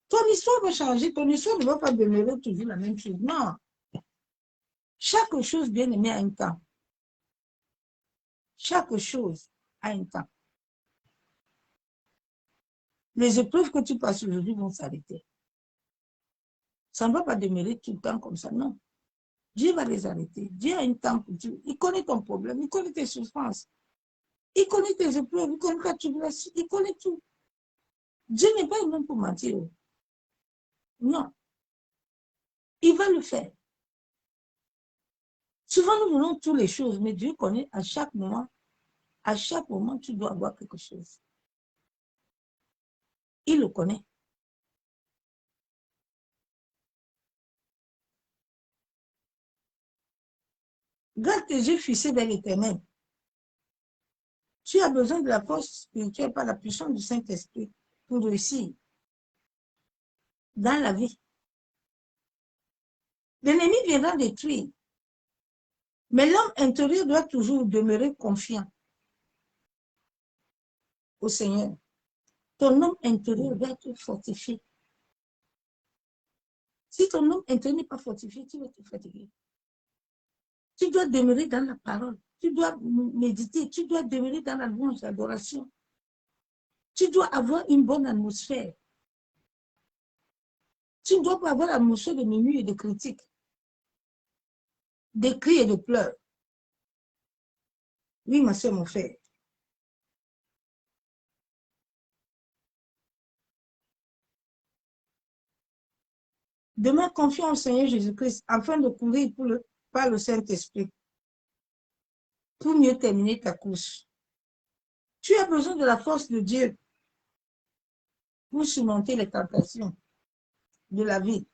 Ton histoire va changer. Ton histoire ne va pas demeurer toujours la même chose. Non. Chaque chose, bien aimée, a un temps. Chaque chose a un temps. Les épreuves que tu passes aujourd'hui vont s'arrêter. Ça ne va pas demeurer tout le temps comme ça, non. Dieu va les arrêter. Dieu a un temps pour Dieu. Il connaît ton problème, il connaît tes souffrances, il connaît tes épreuves, il connaît ta tribulation, il connaît tout. Dieu n'est pas un homme pour mentir. Non. Il va le faire. Souvent, nous voulons toutes les choses, mais Dieu connaît à chaque moment, tu dois avoir quelque chose. Il le connaît. Garde tes yeux fixés vers l'Éternel. Tu as besoin de la force spirituelle par la puissance du Saint-Esprit pour réussir dans la vie. L'ennemi viendra détruire. Mais l'homme intérieur doit toujours demeurer confiant au Seigneur. Ton homme intérieur doit être fortifié. Si ton homme intérieur n'est pas fortifié, tu vas te fatiguer. Tu dois demeurer dans la parole. Tu dois méditer. Tu dois demeurer dans la louange, l'adoration. Tu dois avoir une bonne atmosphère. Tu ne dois pas avoir l'atmosphère de minuit et de critiques, de cris et de pleurs. Oui, ma soeur, mon frère. Demeure confiant au Seigneur Jésus-Christ afin de courir par le Saint-Esprit pour mieux terminer ta course. Tu as besoin de la force de Dieu pour surmonter les tentations de la vie.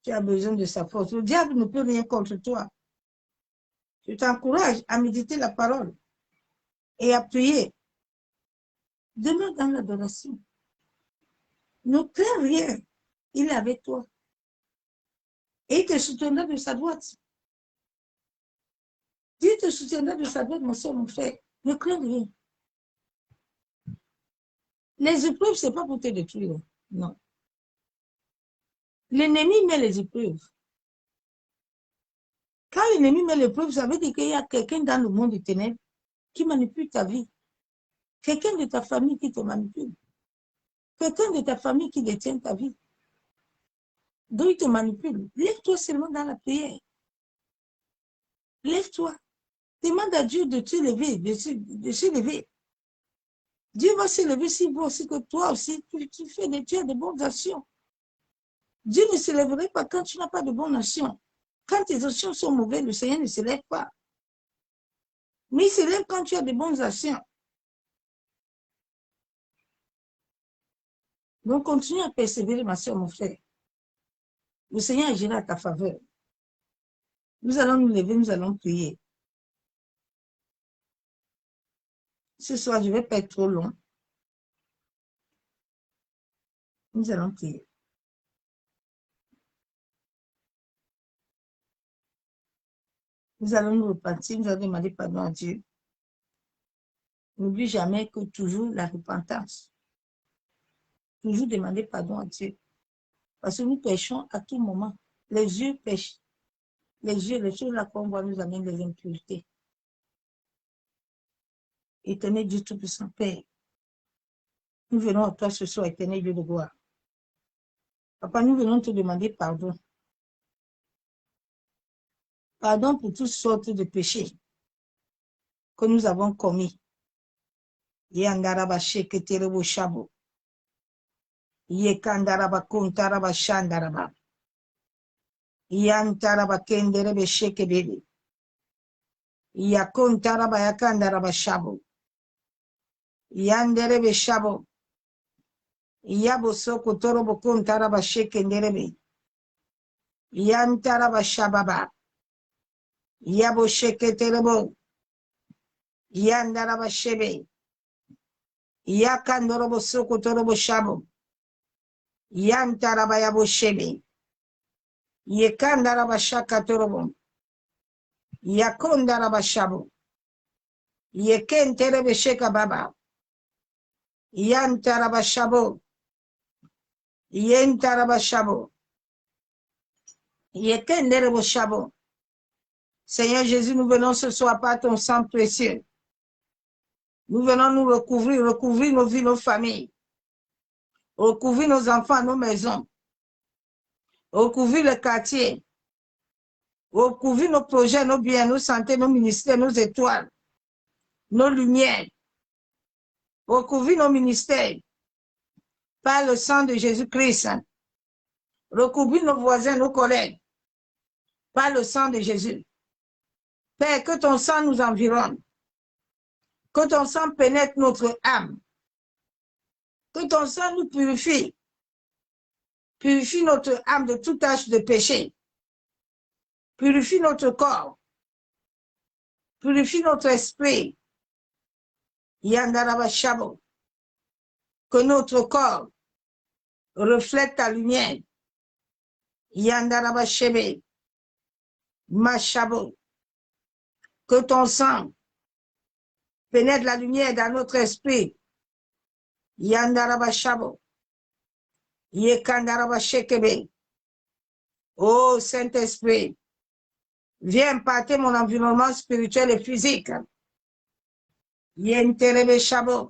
Tu as besoin de sa force. Le diable ne peut rien contre toi. Je t'encourage à méditer la parole et à prier. Demeure dans l'adoration. Ne crains rien. Il est avec toi. Et il te soutiendra de sa droite. Dieu te soutiendra de sa droite, mon soeur, mon frère. Ne crains rien. Les épreuves, ce n'est pas pour te détruire. Non. L'ennemi met les épreuves. Quand l'ennemi met l'épreuve, ça veut dire qu'il y a quelqu'un dans le monde des ténèbres qui manipule ta vie. Quelqu'un de ta famille qui te manipule. Quelqu'un de ta famille qui détient ta vie. Donc il te manipule. Lève-toi seulement dans la prière. Lève-toi. Demande à Dieu de te lever, de se lever. Dieu va se lever si vous aussi que toi aussi, tu as de bonnes actions. Dieu ne s'élèverait pas quand tu n'as pas de bonnes actions. Quand tes actions sont mauvaises, le Seigneur ne s'élève pas. Mais il s'élève quand tu as de bonnes actions. Donc, continue à persévérer, ma soeur, mon frère. Le Seigneur agira à ta faveur. Nous allons nous lever, nous allons prier. Ce soir, je ne vais pas être trop long. Nous allons prier. Nous allons nous repentir, nous allons demander pardon à Dieu. N'oublie jamais que toujours la repentance. Toujours demander pardon à Dieu. Parce que nous péchons à tout moment. Les yeux pêchent. Les yeux, les choses là qu'on voit nous amènent des impuretés. Éternel Dieu Tout-Puissant, Père, nous venons à toi ce soir, éternel Dieu de gloire. Papa, nous venons te demander pardon. Pardon pour toutes sortes de péchés que nous avons commis. Yandaraba sheke terebo shabo. Yekandaraba kuntaraba shandaraba. Yantaraba kenderebe sheke bebe. Yakuntaraba yakandaraba shabo. Yanderebe shabo. Yabo soko torobo kuntaraba sheke nderebe. Yantaraba shababa. Yabo sheke terebo. Yandaraba shebe. Yakandorobo soko torobo shabo. Yantaraba yabo shebe. Yekandaraba shaka torobo. Yakondaraba shabo. Yekenterebe sheka baba. Yantaraba shabo. Yentaraba shabo. Yekenderebo shabo. Seigneur Jésus, nous venons ce soir par ton sang précieux. Nous venons nous recouvrir nos vies, nos familles. Recouvrir nos enfants, nos maisons. Recouvrir le quartier. Recouvrir nos projets, nos biens, nos santé, nos ministères, nos étoiles, nos lumières. Recouvrir nos ministères par le sang de Jésus-Christ. Recouvrir nos voisins, nos collègues par le sang de Jésus. Père, que ton sang nous environne. Que ton sang pénètre notre âme. Que ton sang nous purifie. Purifie notre âme de toute tâche de péché. Purifie notre corps. Purifie notre esprit. Yandaraba Shabo. Que notre corps reflète ta lumière. Yandaraba Shebe. Mashabo. Que ton sang pénètre la lumière dans notre esprit. Yandaraba Shabo. Yekandaraba Shekebe. Oh Saint-Esprit, viens impacter mon environnement spirituel et physique. Yenterebe Shabo.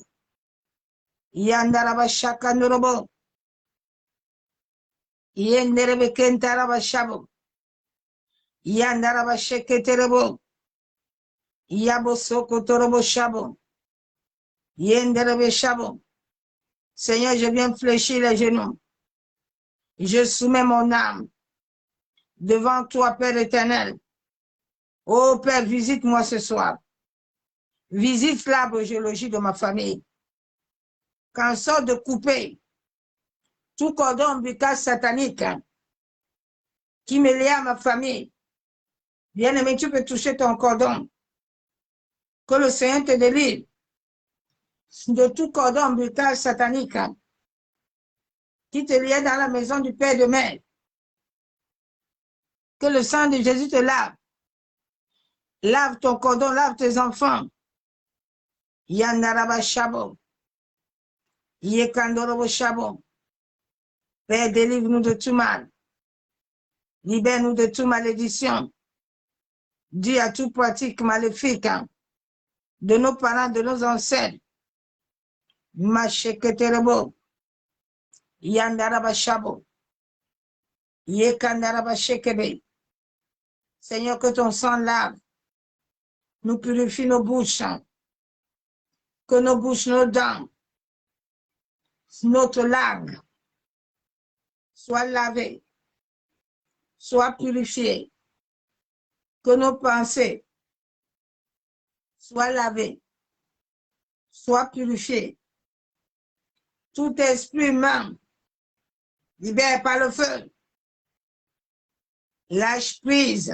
Yandaraba Shakandorobo. Yenderebe Kentaraba Shabo. Yandaraba Sheketerebo. Yabo Sokotorobo Shabo. Yenderebe Shabo. Seigneur, je viens fléchir les genoux. Je soumets mon âme devant toi, Père éternel. Oh Père, visite-moi ce soir. Visite l'arbre géologique de ma famille. Qu'en sorte de couper tout cordon ombilical satanique qui me lie à ma famille. Bien-aimé, tu peux toucher ton cordon. Que le Seigneur te délivre de tout cordon ombilical satanique qui te liait dans la maison du Père de Mère. Que le sang de Jésus te lave. Lave ton cordon, lave tes enfants. Yandaraba Shabo. Yekandorobo Shabo. Père, délivre-nous de tout mal. Libère-nous de toute malédiction. Dis à toute pratique maléfique de nos parents, de nos ancêtres. Masheketerebo. Yandaraba Shabo. Yekandaraba Shekebe. Seigneur, que ton sang lave. Nous purifie nos bouches. Que nos bouches, nos dents, notre langue soit lavée soient purifiées, que nos pensées soient lavées, soient purifiées. Tout esprit humain, libère par le feu. Lâche prise.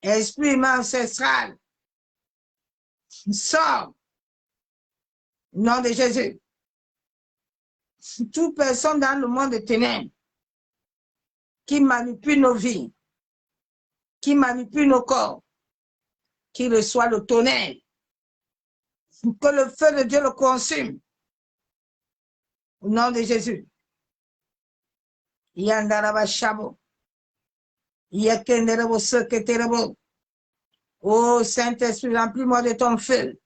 Esprit humain ancestral, sors. Au nom de Jésus. Toute personne dans le monde des ténèbres qui manipule nos vies, qui manipule nos corps, qui reçoit le tonnerre, que le feu de Dieu le consume. Au nom de Jésus. Yandarabashabo. Yakenderebo seketerebo. Oh Saint-Esprit, remplis-moi de ton feu.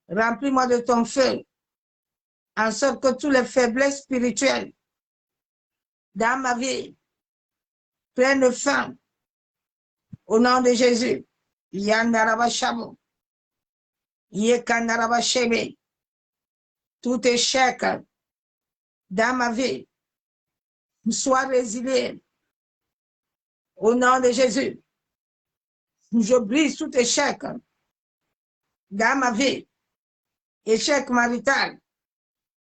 Remplis-moi de ton feu. En sorte que toutes les faiblesses spirituelles dans ma vie prennent fin. Au nom de Jésus. Yandarabashabo. Yekandarabashebe. Tout échec dans ma vie soit résilié. Au nom de Jésus. Je brise tout échec dans ma vie. Échec marital,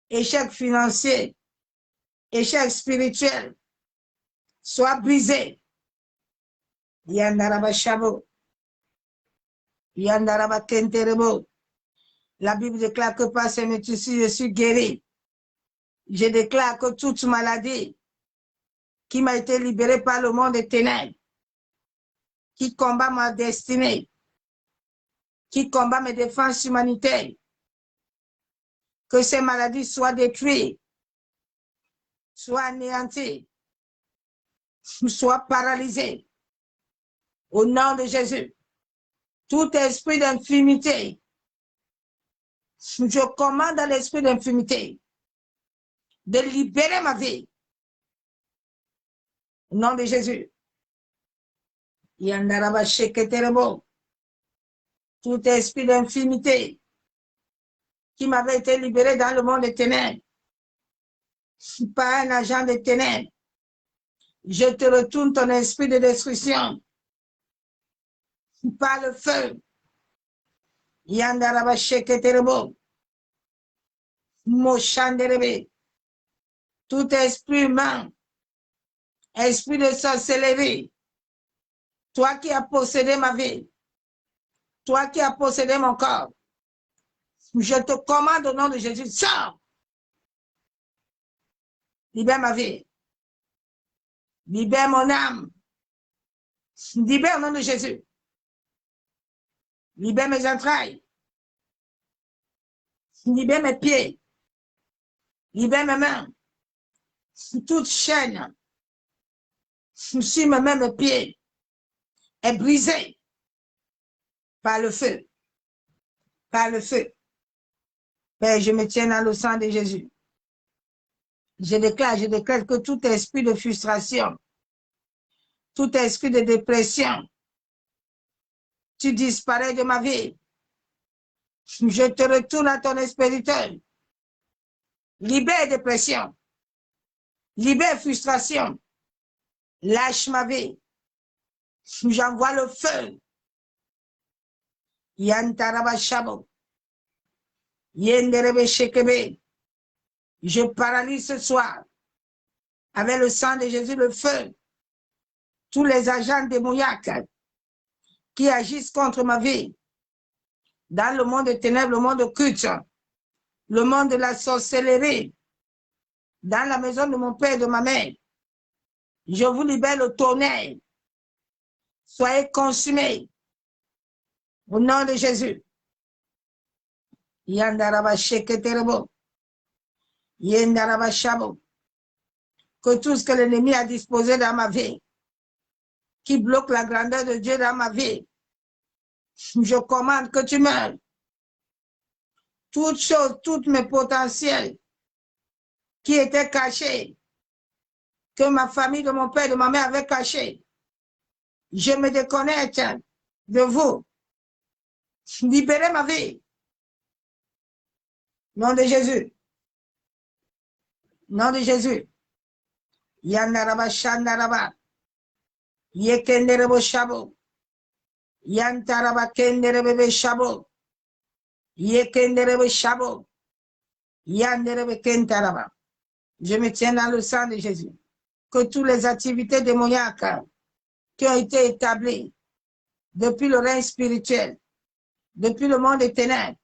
échec financier, échec spirituel. Soit brisé. Yandarabashabo. Yandarabakenterebo. La Bible déclare que par ces métiers, je suis guéri. Je déclare que toute maladie qui m'a été libérée par le monde des ténèbres, qui combat ma destinée, qui combat mes défenses humanitaires, que ces maladies soient détruites, soient anéanties, soient paralysées. Au nom de Jésus, tout esprit d'infimité, je commande à l'esprit d'infimité de libérer ma vie. Au nom de Jésus. Tout esprit d'infimité qui m'avait été libéré dans le monde des ténèbres, pas un agent des ténèbres, je te retourne ton esprit de destruction par le feu. Yandarabasheketerebo. Moshanderebe. Tout esprit humain, esprit de sorcellerie, toi qui as possédé ma vie, toi qui as possédé mon corps, je te commande au nom de Jésus, sors! Libère ma vie. Libère mon âme. Libère au nom de Jésus. Libère mes entrailles. Libère mes pieds. Libère mes mains. Toute chaîne sur mes mains, mes pieds est brisée par le feu. Par le feu. Père, je me tiens dans le sang de Jésus. Je déclare que tout esprit de frustration, tout esprit de dépression, tu disparais de ma vie. Je te retourne à ton expéditeur. Libère dépression. Libère frustration. Lâche ma vie. J'envoie le feu. Yantarabashabo. Yenderebe shekebe. Je paralyse ce soir, avec le sang de Jésus, le feu, tous les agents démoniaques qui agissent contre ma vie, dans le monde des ténèbres, le monde occulte, le monde de la sorcellerie, dans la maison de mon père et de ma mère. Je vous libère le tonnerre. Soyez consumés. Au nom de Jésus. Yandarabasheketerebo. Yendarabashabo. Que tout ce que l'ennemi a disposé dans ma vie, qui bloque la grandeur de Dieu dans ma vie, je commande que tu meurs. Toutes choses, tous mes potentiels qui étaient cachés, que ma famille, de mon père, de ma mère avait cachés, je me déconnecte de vous. Libérez ma vie. Nom de Jésus. Nom de Jésus. Yandaraba Shandaraba. Yekenderebo Shabo. Yantaraba Kenderebe Shabo. Yekenderebe Shabo. Yanderebe Kentaraba. Je me tiens dans le sang de Jésus. Que toutes les activités démoniaques qui ont été établies depuis le règne spirituel, depuis le monde des ténèbres,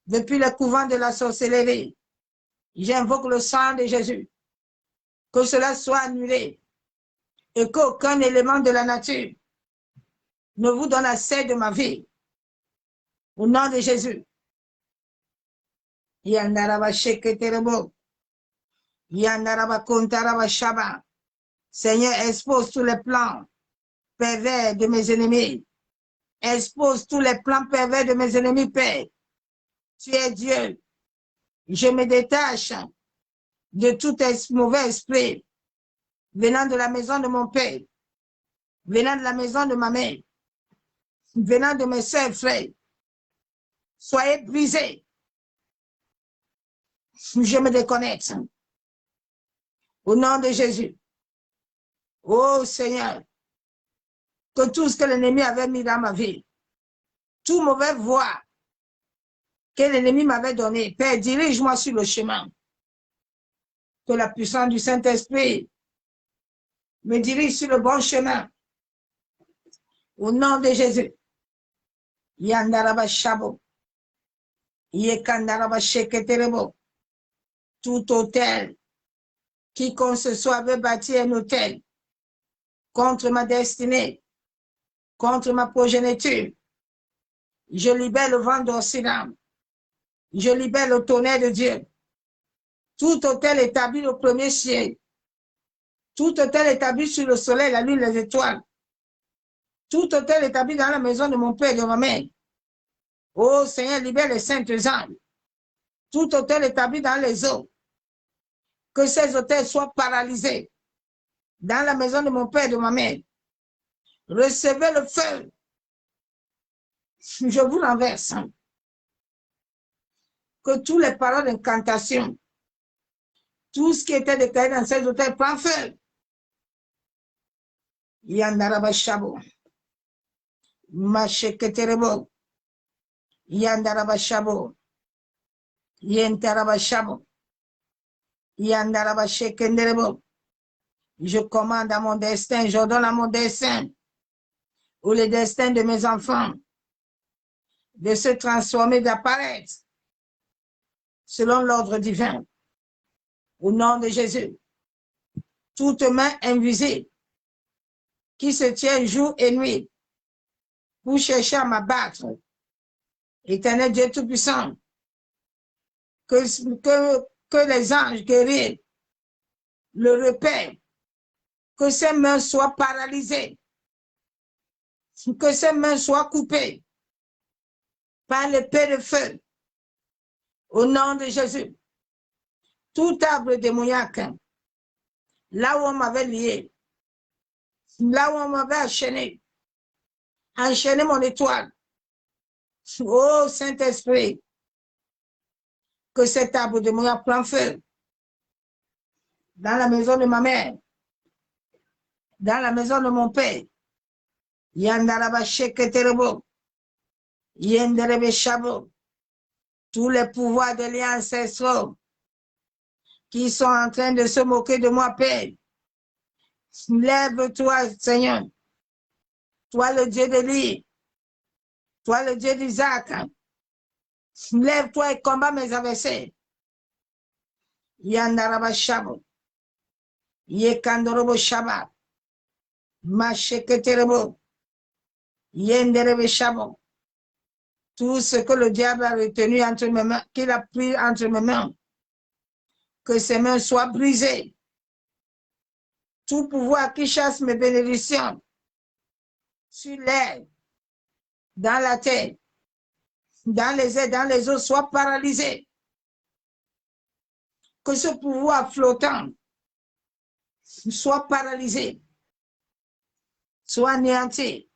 depuis le couvent de la sorcellerie, j'invoque le sang de Jésus. Que cela soit annulé et qu'aucun élément de la nature ne vous donne assez de ma vie. Au nom de Jésus. Yandaraba Sheketerebo. Yandaraba Kontaraba Shaba. Seigneur, expose tous les plans pervers de mes ennemis. Expose tous les plans pervers de mes ennemis, Père. Tu es Dieu. Je me détache de tout mauvais esprit venant de la maison de mon Père, venant de la maison de ma mère, venant de mes soeurs et frères. Soyez brisés. Je me déconnecte. Au nom de Jésus. Oh Seigneur, que tout ce que l'ennemi avait mis dans ma vie, tout mauvais voie que l'ennemi m'avait donné, Père, dirige-moi sur le chemin. Que la puissance du Saint-Esprit me dirige sur le bon chemin. Au nom de Jésus. Yandaraba Shabo. Yekandaraba Sheketerebo. Tout hôtel, quiconque ce soit veut bâtir un hôtel contre ma destinée, contre ma progéniture, je libère le vent d'Occident. Je libère le tonnerre de Dieu. Tout hôtel établi au premier ciel, tout hôtel établi sur le soleil, la lune, les étoiles, tout hôtel établi dans la maison de mon père et de ma mère. Oh Seigneur, libère les saintes âmes. Tout hôtel établi dans les eaux, que ces hôtels soient paralysés dans la maison de mon père et de ma mère. Recevez le feu. Je vous renverse. Que tous les paroles d'incantation, tout ce qui était déclaré dans ces hôtels prend feu. Yandaraba Shabo. Masheketerebo. Yandaraba Shabo. Yentaraba Shabo. Yandaraba Shekenderebo. Je commande à mon destin, j'ordonne à mon destin, ou le destin de mes enfants, de se transformer, d'apparaître selon l'ordre divin. Au nom de Jésus. Toute main invisible qui se tient jour et nuit pour chercher à m'abattre. Éternel Dieu Tout-Puissant, que les anges guéris le repèrent, que ses mains soient paralysées, que ses mains soient coupées par l'épée de feu. Au nom de Jésus, tout arbre démoniaque, là où on m'avait lié, là où on m'avait enchaîné mon étoile, oh Saint-Esprit, que cet arbre démoniaque prend feu dans la maison de ma mère, dans la maison de mon père. Yandaraba Sheketerebo, Yenderebe Shabo, tous les pouvoirs de liens ancestraux qui sont en train de se moquer de moi, Père. Lève-toi, Seigneur. Toi, le Dieu d'Élie. Toi, le Dieu d'Isaac. Lève-toi et combat mes adversaires. Yandaraba Shabo. Yekandorobo Shaba. Masheketerebo. Yenderebe Shabo. Tout ce que le diable a retenu entre mes mains, qu'il a pris entre mes mains, que ses mains soient brisées. Tout pouvoir qui chasse mes bénédictions sur l'air, dans la terre, dans les airs, dans les eaux, soit paralysé. Que ce pouvoir flottant soit paralysé, soit anéanti.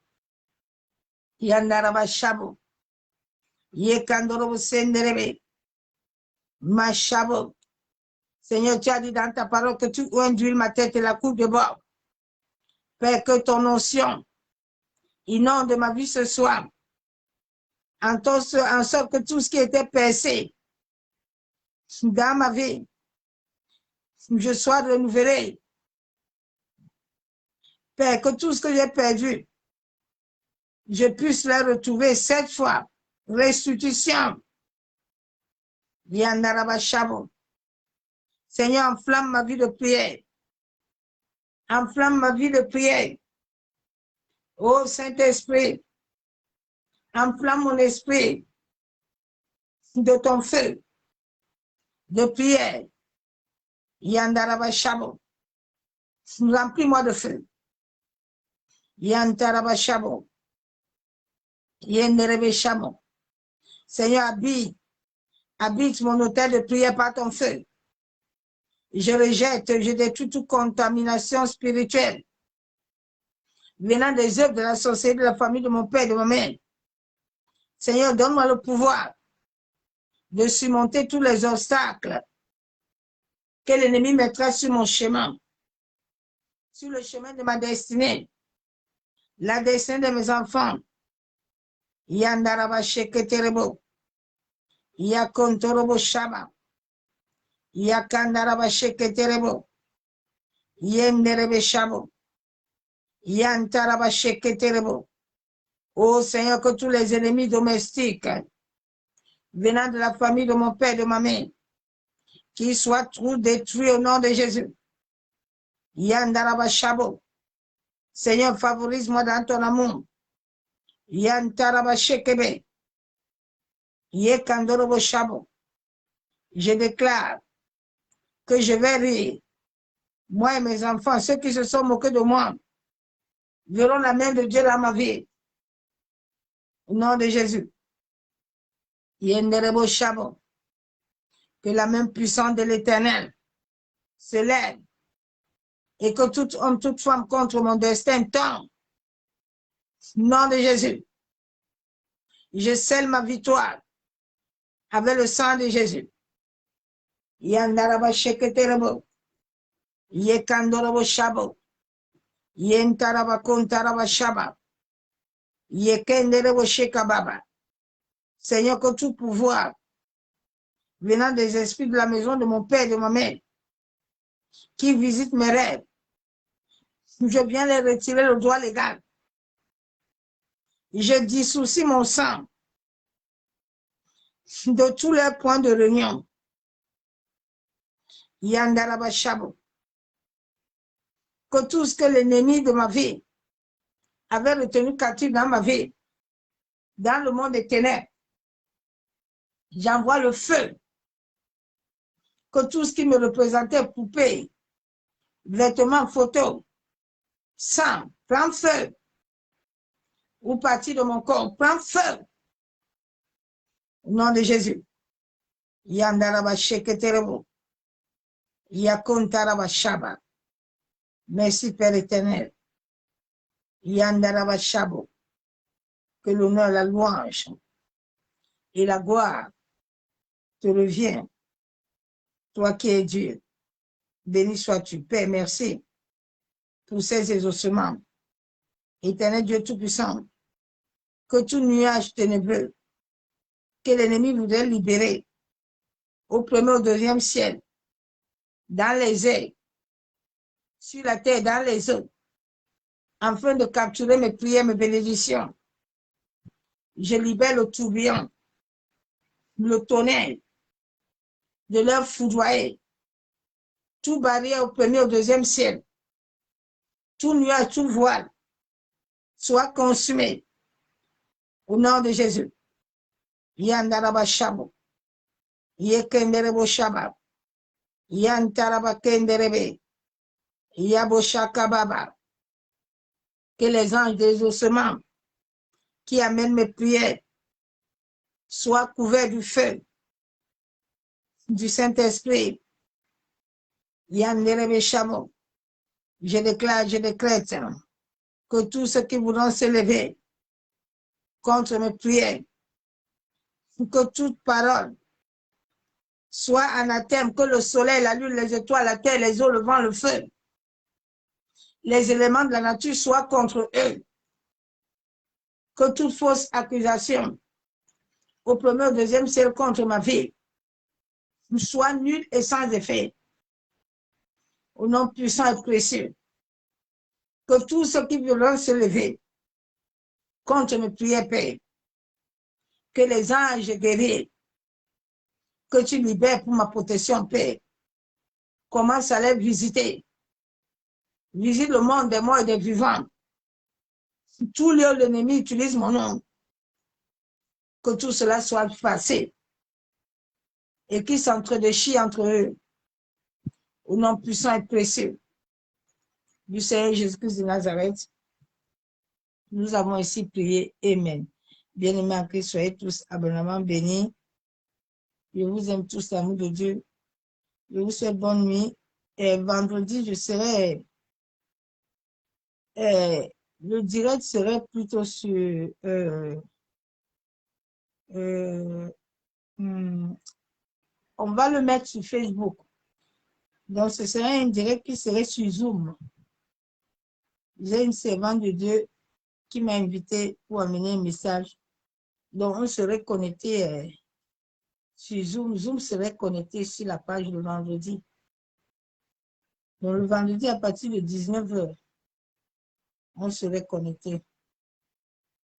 Yandaraba Shabo. Yekandorobo Senderebe. Mashabo. Seigneur, tu as dit dans ta parole que tu induis ma tête et la coupe de bord. Père, que ton onction inonde ma vie ce soir. En sorte que tout ce qui était percé dans ma vie, je sois renouvelé. Père, que tout ce que j'ai perdu, je puisse le retrouver 7 fois. Restitution. Seigneur, enflamme ma vie de prière. Enflamme ma vie de prière. Ô Saint-Esprit, enflamme mon esprit de ton feu de prière. Yandarabashabo. Remplis-moi de feu. Yandarabashabo. Yenderebeshabo. Seigneur, habite mon hôtel de prière par ton feu. Je rejette, je détruis toute contamination spirituelle venant des œuvres de la sorcellerie de la famille de mon père et de ma mère. Seigneur, donne-moi le pouvoir de surmonter tous les obstacles que l'ennemi mettra sur mon chemin, sur le chemin de ma destinée, la destinée de mes enfants. Yandarabasheketerebo, Yakontorobo Shaba, Yakandarabasheketerebo, Yenderebe Shabo, Yantarabasheketerebo. Oh Seigneur, que tous les ennemis domestiques venant de la famille de mon père et de ma mère, qu'ils soient tous détruits au nom de Jésus. Yandarabashabo. Seigneur, favorise-moi dans ton amour. Yantarabashekebe. Yekandorobo Shabo. Je déclare que je vais rire. Moi et mes enfants, ceux qui se sont moqués de moi, verront la main de Dieu dans ma vie. Au nom de Jésus. Yenderebo Shabo. Que la main puissante de l'Éternel se lève et que tout homme, toute femme contre mon destin tombe. Au nom de Jésus. Je scelle ma victoire avec le sang de Jésus. Yandaraba sheketerebo. Yekandorobo shabo. Yentaraba kontaraba shaba. Yekenderebo shekababa. Seigneur, que tout pouvoir venant des esprits de la maison de mon père et de ma mère qui visitent mes rêves, je viens les retirer le droit légal. Je dissoucie mon sang de tous les points de réunion. Yandaraba shabo. Que tout ce que l'ennemi de ma vie avait retenu captif dans ma vie, dans le monde des ténèbres, j'envoie le feu. Que tout ce qui me représentait poupée, vêtements, photos, sang, prend feu. Ou partie de mon corps, prend feu. Au nom de Jésus. Yandaraba sheketerebo. Yakontaraba shaba. Merci Père éternel. Yandaraba shabo. Que l'honneur, la louange et la gloire te revient. Toi qui es Dieu. Béni sois-tu. Père, merci pour ces exaucements. Éternel Dieu Tout-Puissant, que tout nuage ténébreux que l'ennemi voudrait libérer au premier au deuxième ciel, dans les airs, sur la terre, dans les eaux, afin de capturer mes prières, mes bénédictions. Je libère le tourbillon, le tonnerre, de leur foudroyer, tout barrière au premier au deuxième ciel, tout nuage, tout voile, soit consumé au nom de Jésus. Yandaraba Shabo, Yekenderebo Shaba, Yantaraba Kenderebe, Yaboshakababa. Que les anges des ossements qui amènent mes prières soient couverts du feu du Saint-Esprit. Yanderebe Shabo. Je déclare, je décrète que tous ceux qui voudront se lever contre mes prières, que toute parole soit anathème, que le soleil, la lune, les étoiles, la terre, les eaux, le vent, le feu, les éléments de la nature soient contre eux. Que toute fausse accusation au premier ou deuxième ciel contre ma vie soit nulle et sans effet. Au nom puissant et précieux. Que tout ce qui veulent se lever contre mes prières, Père, que les anges guéris, que tu libères pour ma protection, Père, commence à les visiter. Visite le monde des morts et des vivants. Tous lieux l'ennemi utilise mon nom. Que tout cela soit passé et qu'ils s'entre-déchirent entre eux. Au nom puissant et précieux du Seigneur Jésus-Christ de Nazareth, nous avons ici prié. Amen. Bien-aimés en Christ, soyez tous abondamment bénis. Je vous aime tous, l'amour de Dieu. Je vous souhaite bonne nuit. Et vendredi, je serai... le direct serait plutôt sur... on va le mettre sur Facebook. Donc, ce serait un direct qui serait sur Zoom. J'ai une servante de Dieu qui m'a invité pour amener un message. Donc, on serait connecté sur Zoom. Zoom serait connecté sur la page le vendredi. Donc, le vendredi, à partir de 19h, on serait connecté.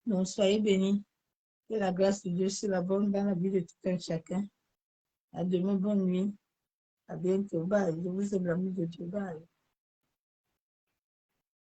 Donc, soyez bénis. Que la grâce de Dieu soit la bonne dans la vie de tout un chacun. À demain, bonne nuit. À bientôt. Bye. Je vous aime, l'amour de Dieu. Bye.